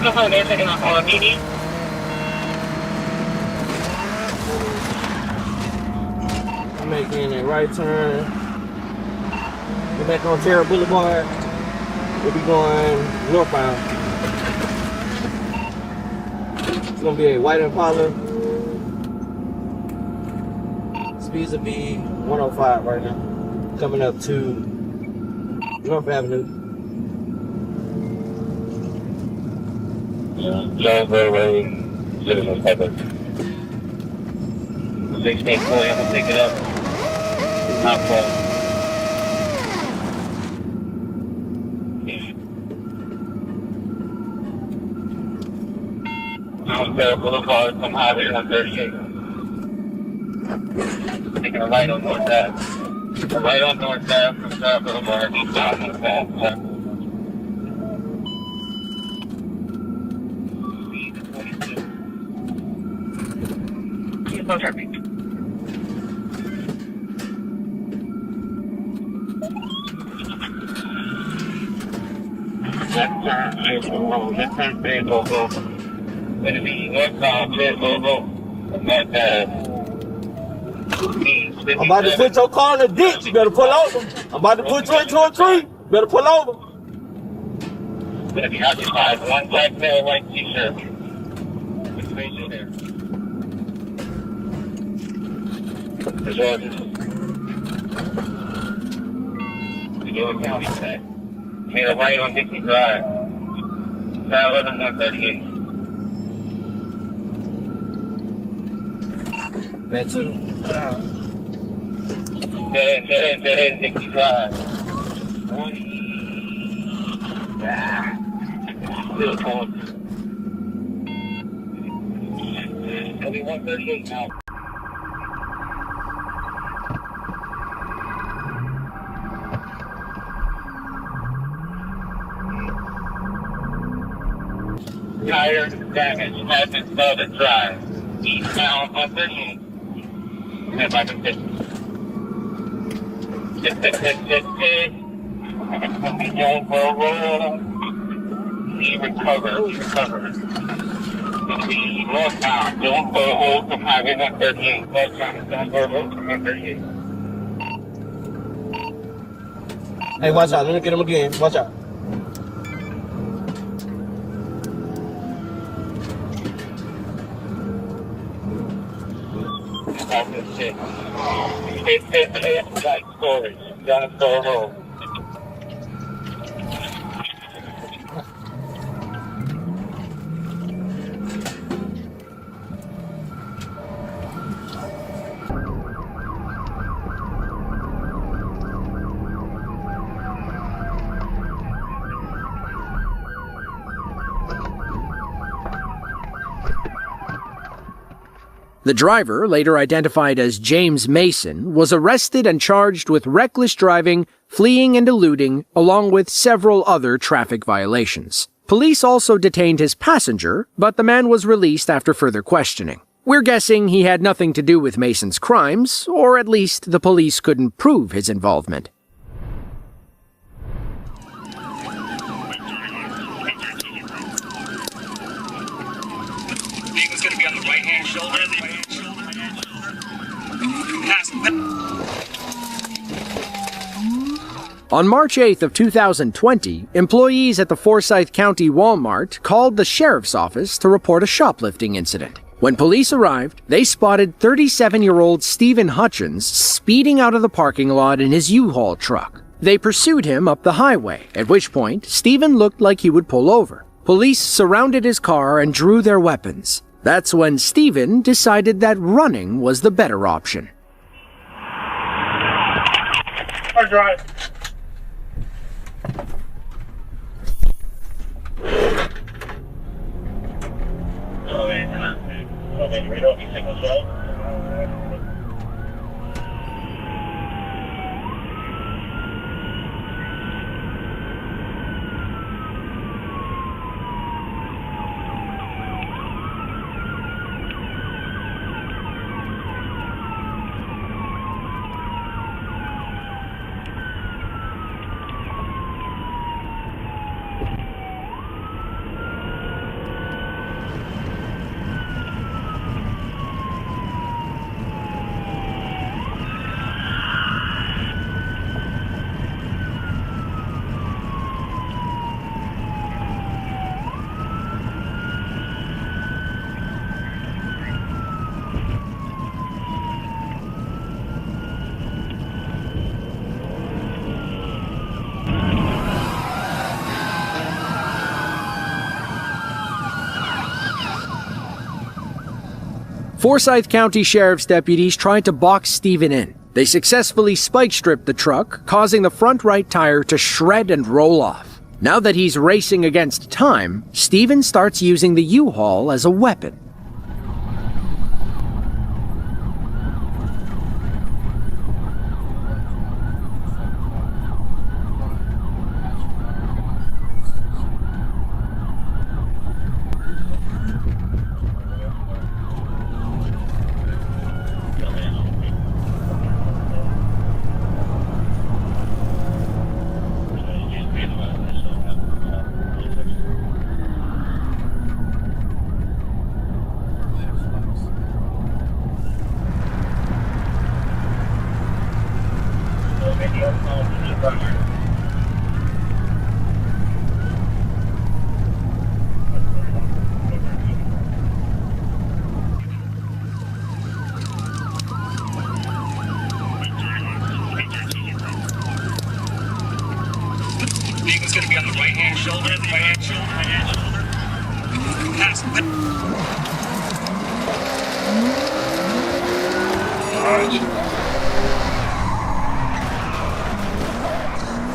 I'm making a right turn. Get back on Terra Boulevard. We'll be going northbound. It's gonna be a white Impala. Speeds will be 105 right now. Coming up to North Avenue. Lover Road, Liverpool Pepper. 16 fully, I'm gonna pick it up. Not full. I'm Terra Boulevard from Highway 138. Taking a right on North Ave. A right on North Ave from Terra Boulevard, eastbound North Ave. Traffic. Left turn, go. Gonna be northbound, go. I'm about to put your car in the ditch. You better pull over. I'm about to put you into a tree. You better pull over. Gonna be occupied. One black male, white t-shirt. Which face is there? As well as the county side. Made a right on Dixie Drive. 11-138. Back to Dead end, Dixie Drive. Little pause. It'll be 138 now. Tire damage has been started drive. Eastbound 138. And by the 50. He recovered. Be northbound, don't go hold from Highway 138. Northbound, don't go hold from 138. Hey, watch out. Let me get him again. Watch out. Like storage. Down Store Road. The driver, later identified as James Mason, was arrested and charged with reckless driving, fleeing and eluding, along with several other traffic violations. Police also detained his passenger, but the man was released after further questioning. We're guessing he had nothing to do with Mason's crimes, or at least the police couldn't prove his involvement. Vehicle's gonna be on the right-hand shoulder. On March 8th of 2020, employees at the Forsyth County Walmart called the sheriff's office to report a shoplifting incident. When police arrived, they spotted 37-year-old Stephen Hutchins speeding out of the parking lot in his U-Haul truck. They pursued him up the highway, at which point Stephen looked like he would pull over. Police surrounded his car and drew their weapons. That's when Stephen decided that running was the better option. Hard drive. Forsyth County Sheriff's deputies tried to box Stephen in. They successfully spike-stripped the truck, causing the front right tire to shred and roll off. Now that he's racing against time, Stephen starts using the U-Haul as a weapon.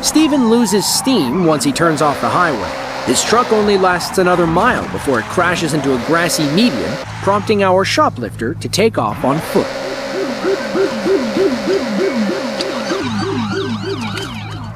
Stephen loses steam once he turns off the highway. His truck only lasts another mile before it crashes into a grassy median, prompting our shoplifter to take off on foot.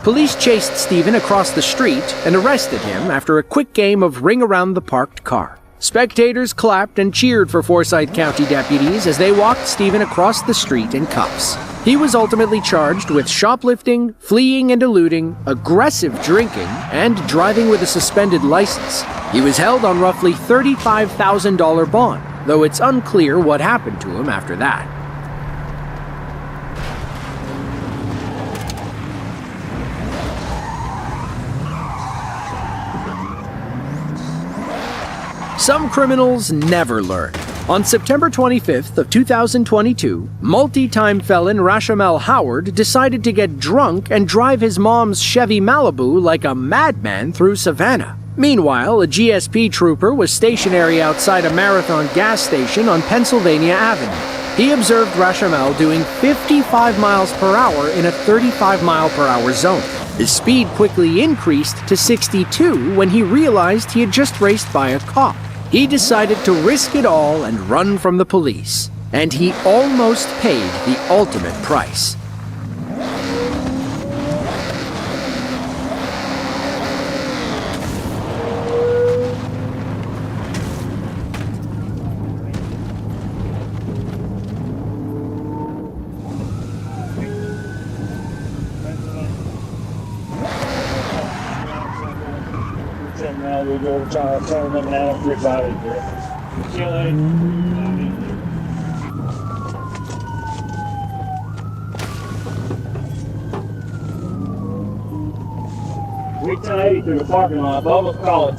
Police chased Stephen across the street and arrested him after a quick game of ring around the parked car. Spectators clapped and cheered for Forsyth County deputies as they walked Stephen across the street in cuffs. He was ultimately charged with shoplifting, fleeing and eluding, aggressive drinking, and driving with a suspended license. He was held on roughly $35,000 bond, though it's unclear what happened to him after that. Some criminals never learn. On September 25th of 2022, multi-time felon Rashamel Howard decided to get drunk and drive his mom's Chevy Malibu like a madman through Savannah. Meanwhile, a GSP trooper was stationary outside a Marathon gas station on Pennsylvania Avenue. He observed Rashamel doing 55 miles per hour in a 35-mile-per-hour zone. His speed quickly increased to 62 when he realized he had just raced by a cop. He decided to risk it all and run from the police. And he almost paid the ultimate price. We 1080 through the parking lot. Bubba's calling.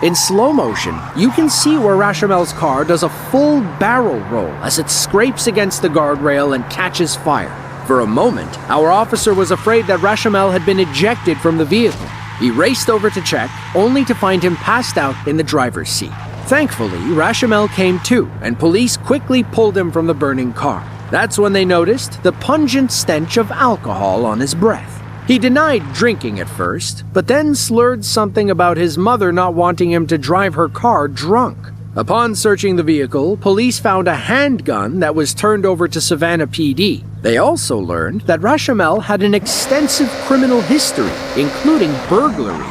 In slow motion, you can see where Rashamel's car does a full barrel roll as it scrapes against the guardrail and catches fire. For a moment, our officer was afraid that Rashamel had been ejected from the vehicle. He raced over to check, only to find him passed out in the driver's seat. Thankfully, Rachamel came to, and police quickly pulled him from the burning car. That's when they noticed the pungent stench of alcohol on his breath. He denied drinking at first, but then slurred something about his mother not wanting him to drive her car drunk. Upon searching the vehicle, police found a handgun that was turned over to Savannah PD. They also learned that Rachamel had an extensive criminal history, including burglary.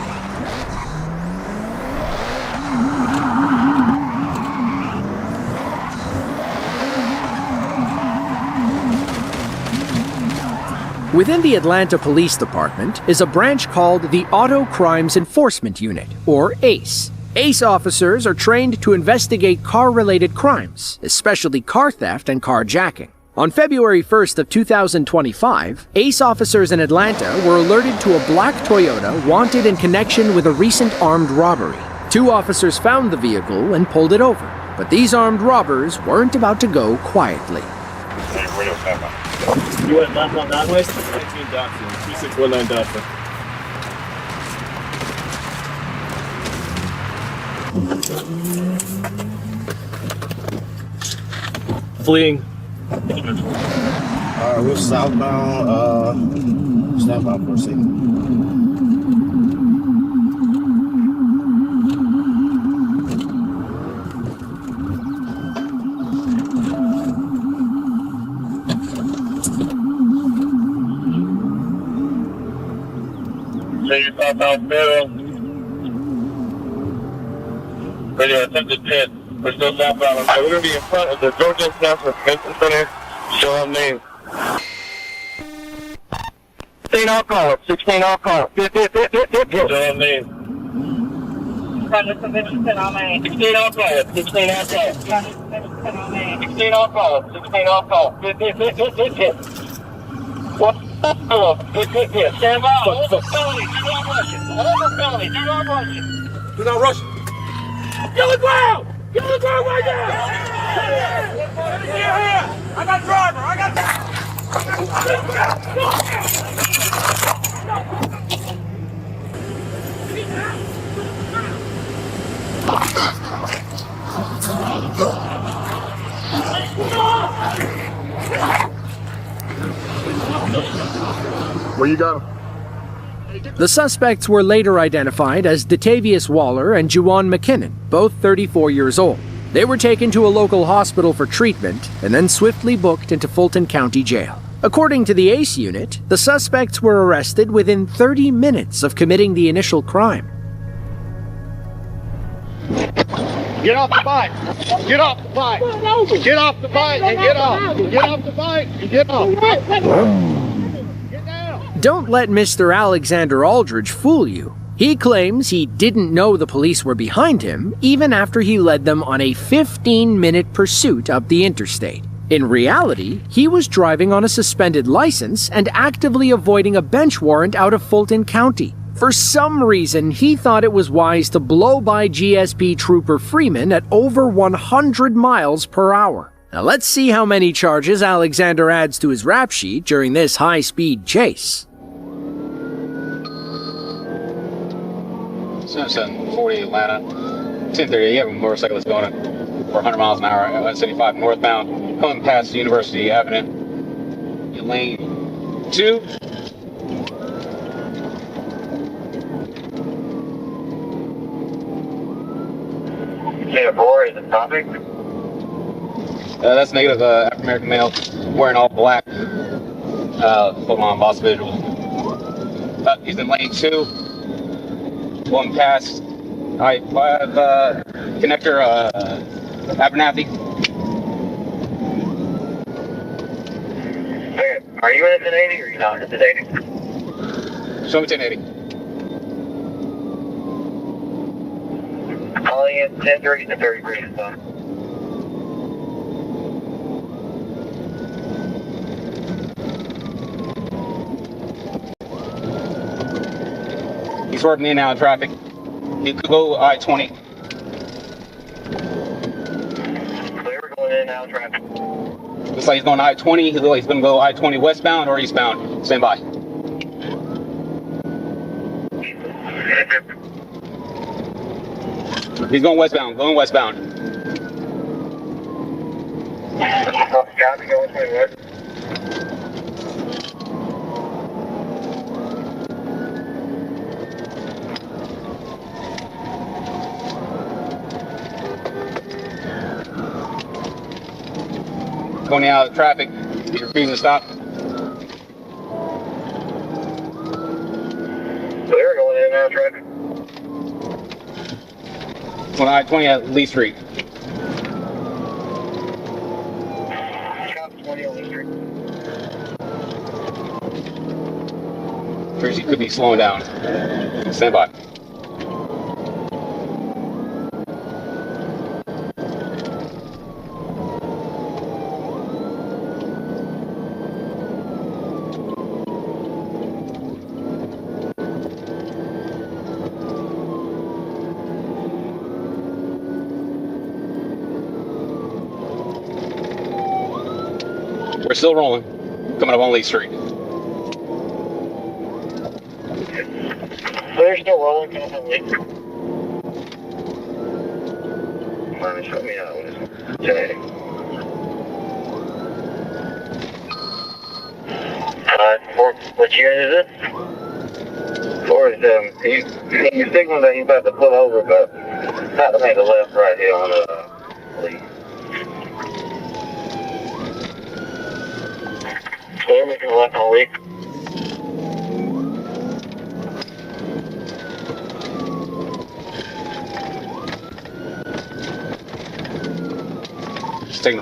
Within the Atlanta Police Department is a branch called the Auto Crimes Enforcement Unit, or ACE. ACE officers are trained to investigate car-related crimes, especially car theft and carjacking. On February 1st of 2025, ACE officers in Atlanta were alerted to a black Toyota wanted in connection with a recent armed robbery. 2 officers found the vehicle and pulled it over, but these armed robbers weren't about to go quietly. You went left on that way? 19 Dotson, 2619 Dotson. Fleeing. We're southbound, southbound for a second. Say you're southbound middle. Radio attempted pit. We're still southbound. Okay, we're going to be in front of the Georgia International Convention Center. Show our name. 16 alcohol. 16 alcohol. Show our name. Front of the Convention Center on Main. 16 alcohol. 16 alcohol. Front of the Convention Center on Main. 16 alcohol. 16 alcohol. What? Hello. Stand by. Hold the felony. Do not rush it. Hold the felony. Do not rush it. Do not rush it. Kill the ground! Kill the ground right now! Here! I got driver! I got Where you go? The suspects were later identified as Datavius Waller and Juwan McKinnon, both 34 years old. They were taken to a local hospital for treatment and then swiftly booked into Fulton County Jail. According to the ACE unit, the suspects were arrested within 30 minutes of committing the initial crime. Get off the bike! Get off the bike! Get off the bike and get off! Get off the bike and get off! Don't let Mr. Alexander Aldridge fool you. He claims he didn't know the police were behind him even after he led them on a 15-minute pursuit up the interstate. In reality, he was driving on a suspended license and actively avoiding a bench warrant out of Fulton County. For some reason, he thought it was wise to blow by GSP Trooper Freeman at over 100 miles per hour. Now let's see how many charges Alexander adds to his rap sheet during this high-speed chase. 740 Atlanta, 1030. You have a motorcycle that's going at 400 miles an hour at 75 northbound, coming past University Avenue. In lane 2. Yeah, 4 is the topic. That's negative. African American male wearing all black. Hold on, boss visual. He's in lane 2. Going past I-5 connector, Abernathy. Okay. Are you in a 1080 or are you not in a 1080? Show me 1080. Calling in 1030 to 30 degrees, son. He's swerving in and out of traffic. He could go I-20. Clear, going in and out of traffic. Looks like he's going I-20. He's going to go I-20 westbound or eastbound. Stand by. He's going westbound. Going westbound. Copy, going west. Going out of traffic. He's refusing to stop. They're going in and out of traffic. Going I-20 at Lee Street. Copy, 20 on Lee Street. He could be slowing down. Stand by. We're still rolling. Coming up on Lee Street. They're still rolling, coming on Lee. Mine, show me out. What is it? 1080. What year is it? 47. You're signaling that you're about to pull over, but not to make a left right here on Lee. They're making a left on Lee. Just taking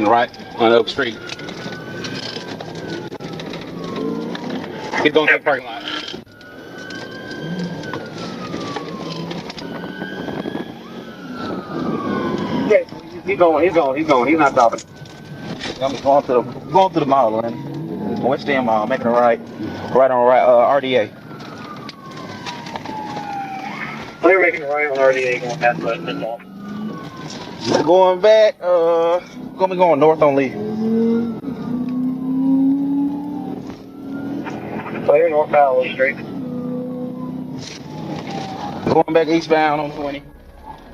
right on Oak Street. Keep going to the parking lot. Okay, he's going. He's not stopping. I'm going to the mall, man. West End Mall, making a right on RDA. They're making a right on RDA going past the mall. Going back, gonna be going north on Lee. Clear northbound Lee Street. Going back eastbound on 20.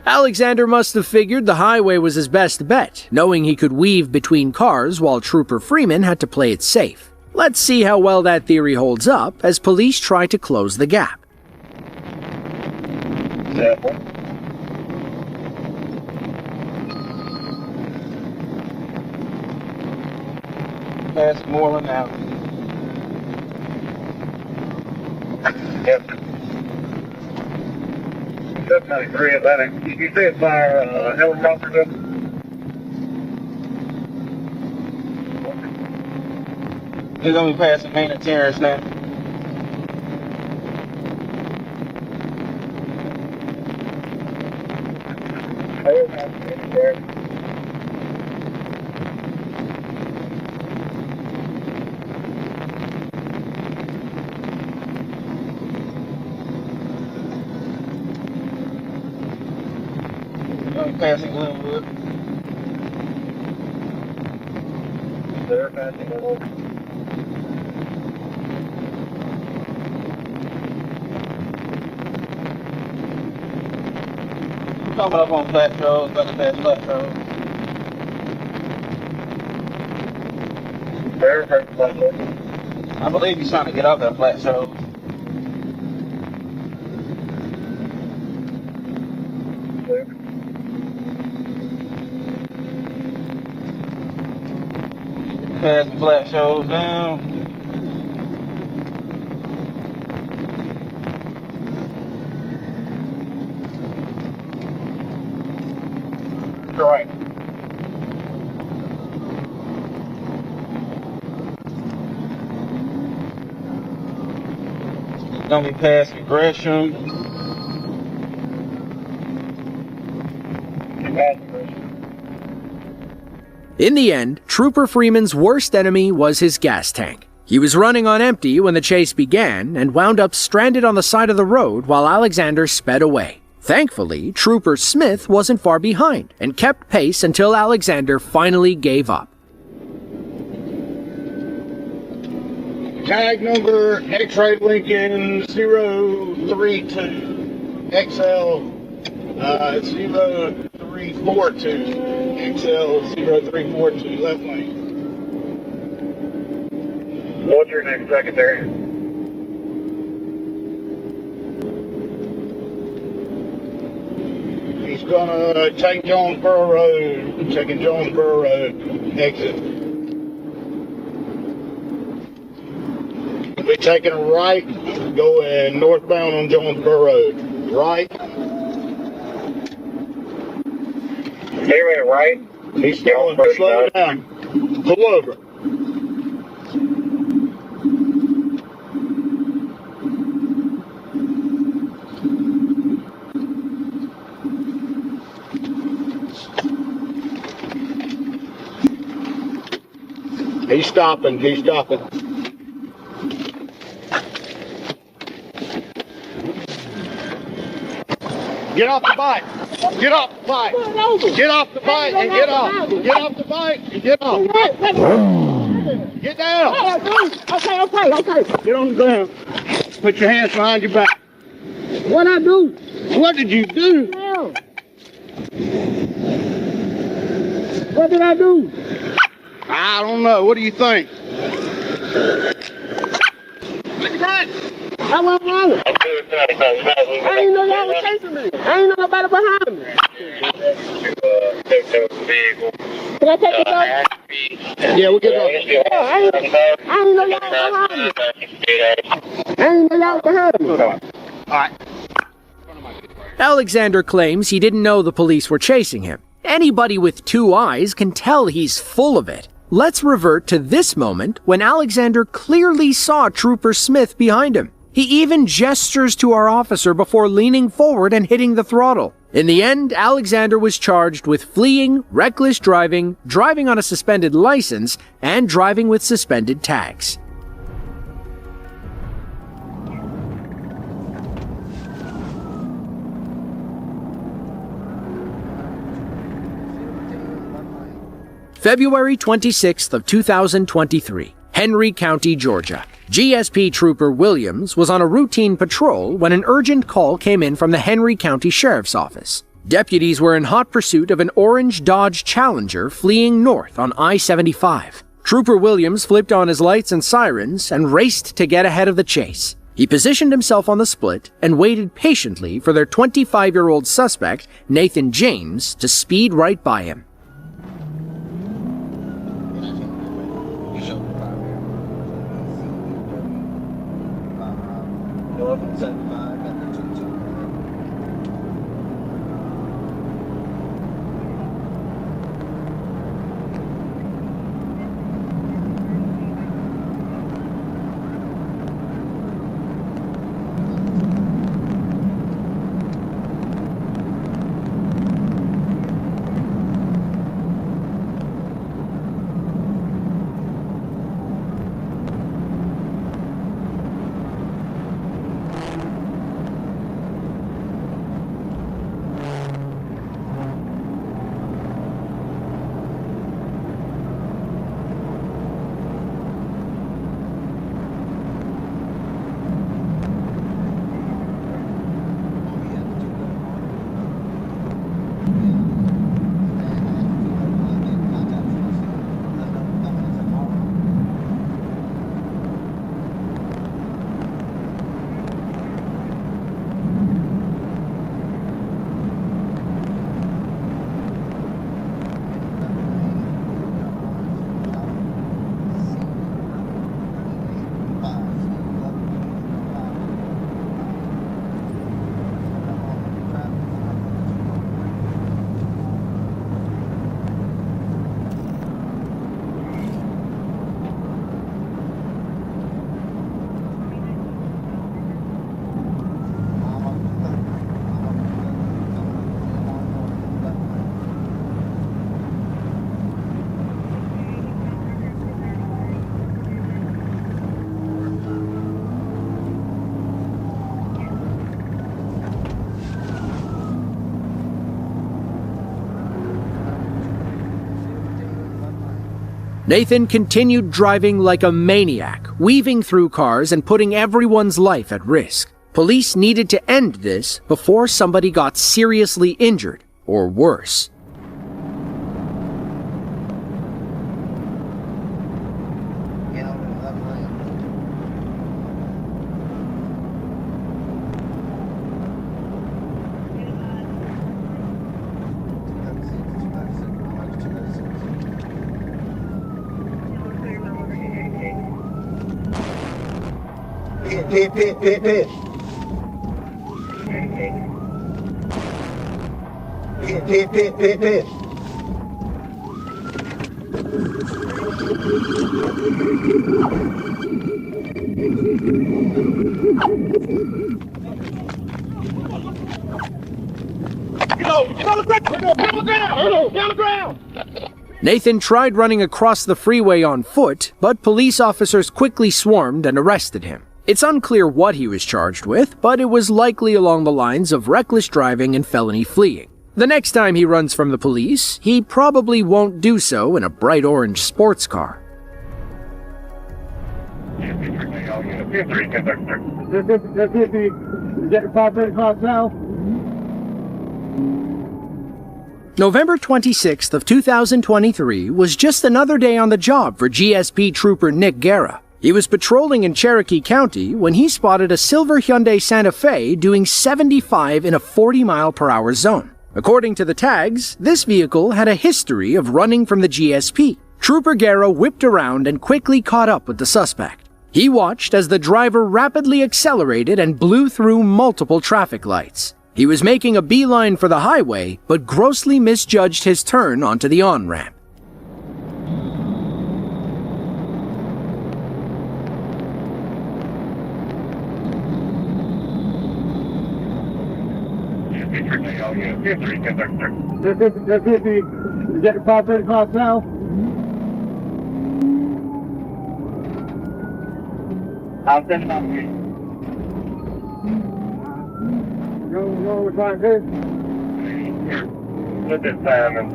Alexander must have figured the highway was his best bet, knowing he could weave between cars while Trooper Freeman had to play it safe. Let's see how well that theory holds up as police try to close the gap. Example. Past Moreland now. Yep. 793 Atlantic. You say it's by helicopter though? He's gonna be passing main and Terrace now. Passing Glenwood. They're passing Glenwood. Coming up on Flat Road, about to pass Flat Road. They're passing Flat Road. I believe he's trying to get off that Flat Road. Passing Flat shows down. Right. Gonna be passing Gresham. In the end, Trooper Freeman's worst enemy was his gas tank. He was running on empty when the chase began and wound up stranded on the side of the road while Alexander sped away. Thankfully, Trooper Smith wasn't far behind and kept pace until Alexander finally gave up. Tag number X-Ray Lincoln 032 XL 0342. XL 0342, left lane. What's your next secondary? He's gonna take Jonesboro Road, taking Jonesboro Road, exit. We'll be taking a right, going northbound on Jonesboro Road. Right. He went right. He's going, slow it down. Pull over. He's stopping, he's stopping. Get off the bike. Get off the bike. Get off the bike and get off. Get off the bike and get off. Get down. Okay. Get on the ground. Put your hands behind your back. What I do? What did you do? What did I do? I don't know. What do you think? I went wrong. I ain't know y'all was chasing me. I ain't know nobody behind me. Can I take it out? Yeah, we'll get it. I ain't know y'all was behind me. I ain't know y'all was behind me. All right. Alexander claims he didn't know the police were chasing him. Anybody with two eyes can tell he's full of it. Let's revert to this moment when Alexander clearly saw Trooper Smith behind him. He even gestures to our officer before leaning forward and hitting the throttle. In the end, Alexander was charged with fleeing, reckless driving, driving on a suspended license, and driving with suspended tags. February 26th of 2023, Henry County, Georgia. GSP Trooper Williams was on a routine patrol when an urgent call came in from the Henry County Sheriff's Office. Deputies were in hot pursuit of an orange Dodge Challenger fleeing north on I-75. Trooper Williams flipped on his lights and sirens and raced to get ahead of the chase. He positioned himself on the split and waited patiently for their 25-year-old suspect, Nathan James, to speed right by him. Nathan continued driving like a maniac, weaving through cars and putting everyone's life at risk. Police needed to end this before somebody got seriously injured, or worse. Pit. Nathan tried running across the freeway on foot, but police officers quickly swarmed and arrested him. It's unclear what he was charged with, but it was likely along the lines of reckless driving and felony fleeing. The next time he runs from the police, he probably won't do so in a bright orange sports car. November 26th of 2023 was just another day on the job for GSP trooper Nick Guerra. He was patrolling in Cherokee County when he spotted a silver Hyundai Santa Fe doing 75 in a 40-mile-per-hour zone. According to the tags, this vehicle had a history of running from the GSP. Trooper Guerra whipped around and quickly caught up with the suspect. He watched as the driver rapidly accelerated and blew through multiple traffic lights. He was making a beeline for the highway, but grossly misjudged his turn onto the on-ramp. I'll send it on you. Go, we're trying to do. Look at time and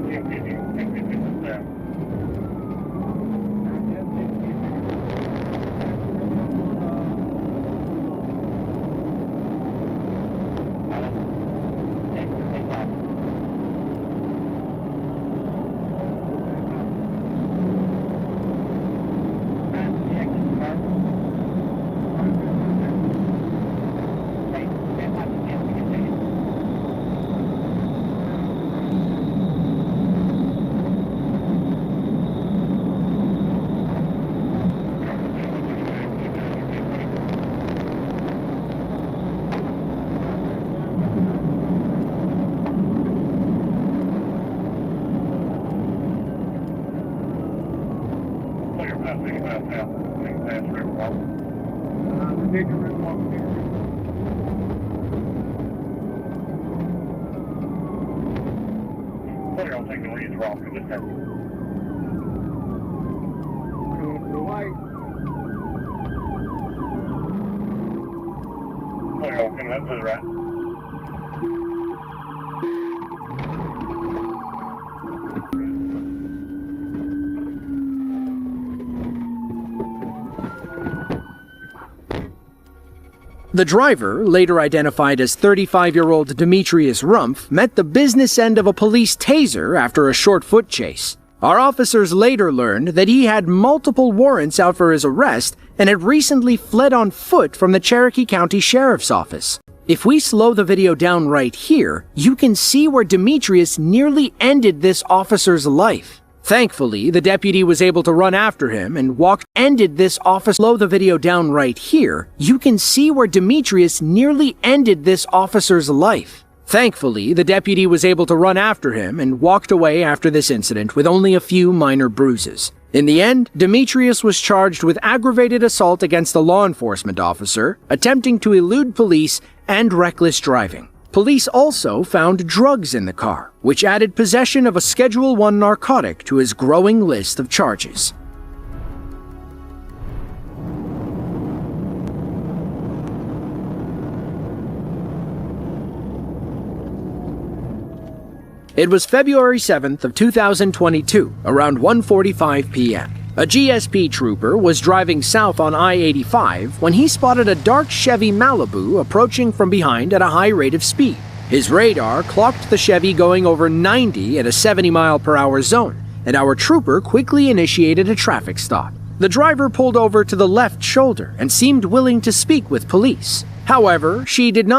The driver, later identified as 35-year-old Demetrius Rumpf, met the business end of a police taser after a short foot chase. Our officers later learned that he had multiple warrants out for his arrest and had recently fled on foot from the Cherokee County Sheriff's Office. If we slow the video down right here, you can see where Demetrius nearly ended this officer's life. Thankfully, the deputy was able to run after him and ended this officer. Slow the video down right here, you can see where Demetrius nearly ended this officer's life. Thankfully, the deputy was able to run after him and walked away after this incident with only a few minor bruises. In the end, Demetrius was charged with aggravated assault against a law enforcement officer, attempting to elude police, and reckless driving. Police also found drugs in the car, which added possession of a Schedule I narcotic to his growing list of charges. It was February 7th of 2022, around 1:45 p.m. A GSP trooper was driving south on I-85 when he spotted a dark Chevy Malibu approaching from behind at a high rate of speed. His radar clocked the Chevy going over 90 at a 70-mile-per-hour zone, and our trooper quickly initiated a traffic stop. The driver pulled over to the left shoulder and seemed willing to speak with police. However, she did not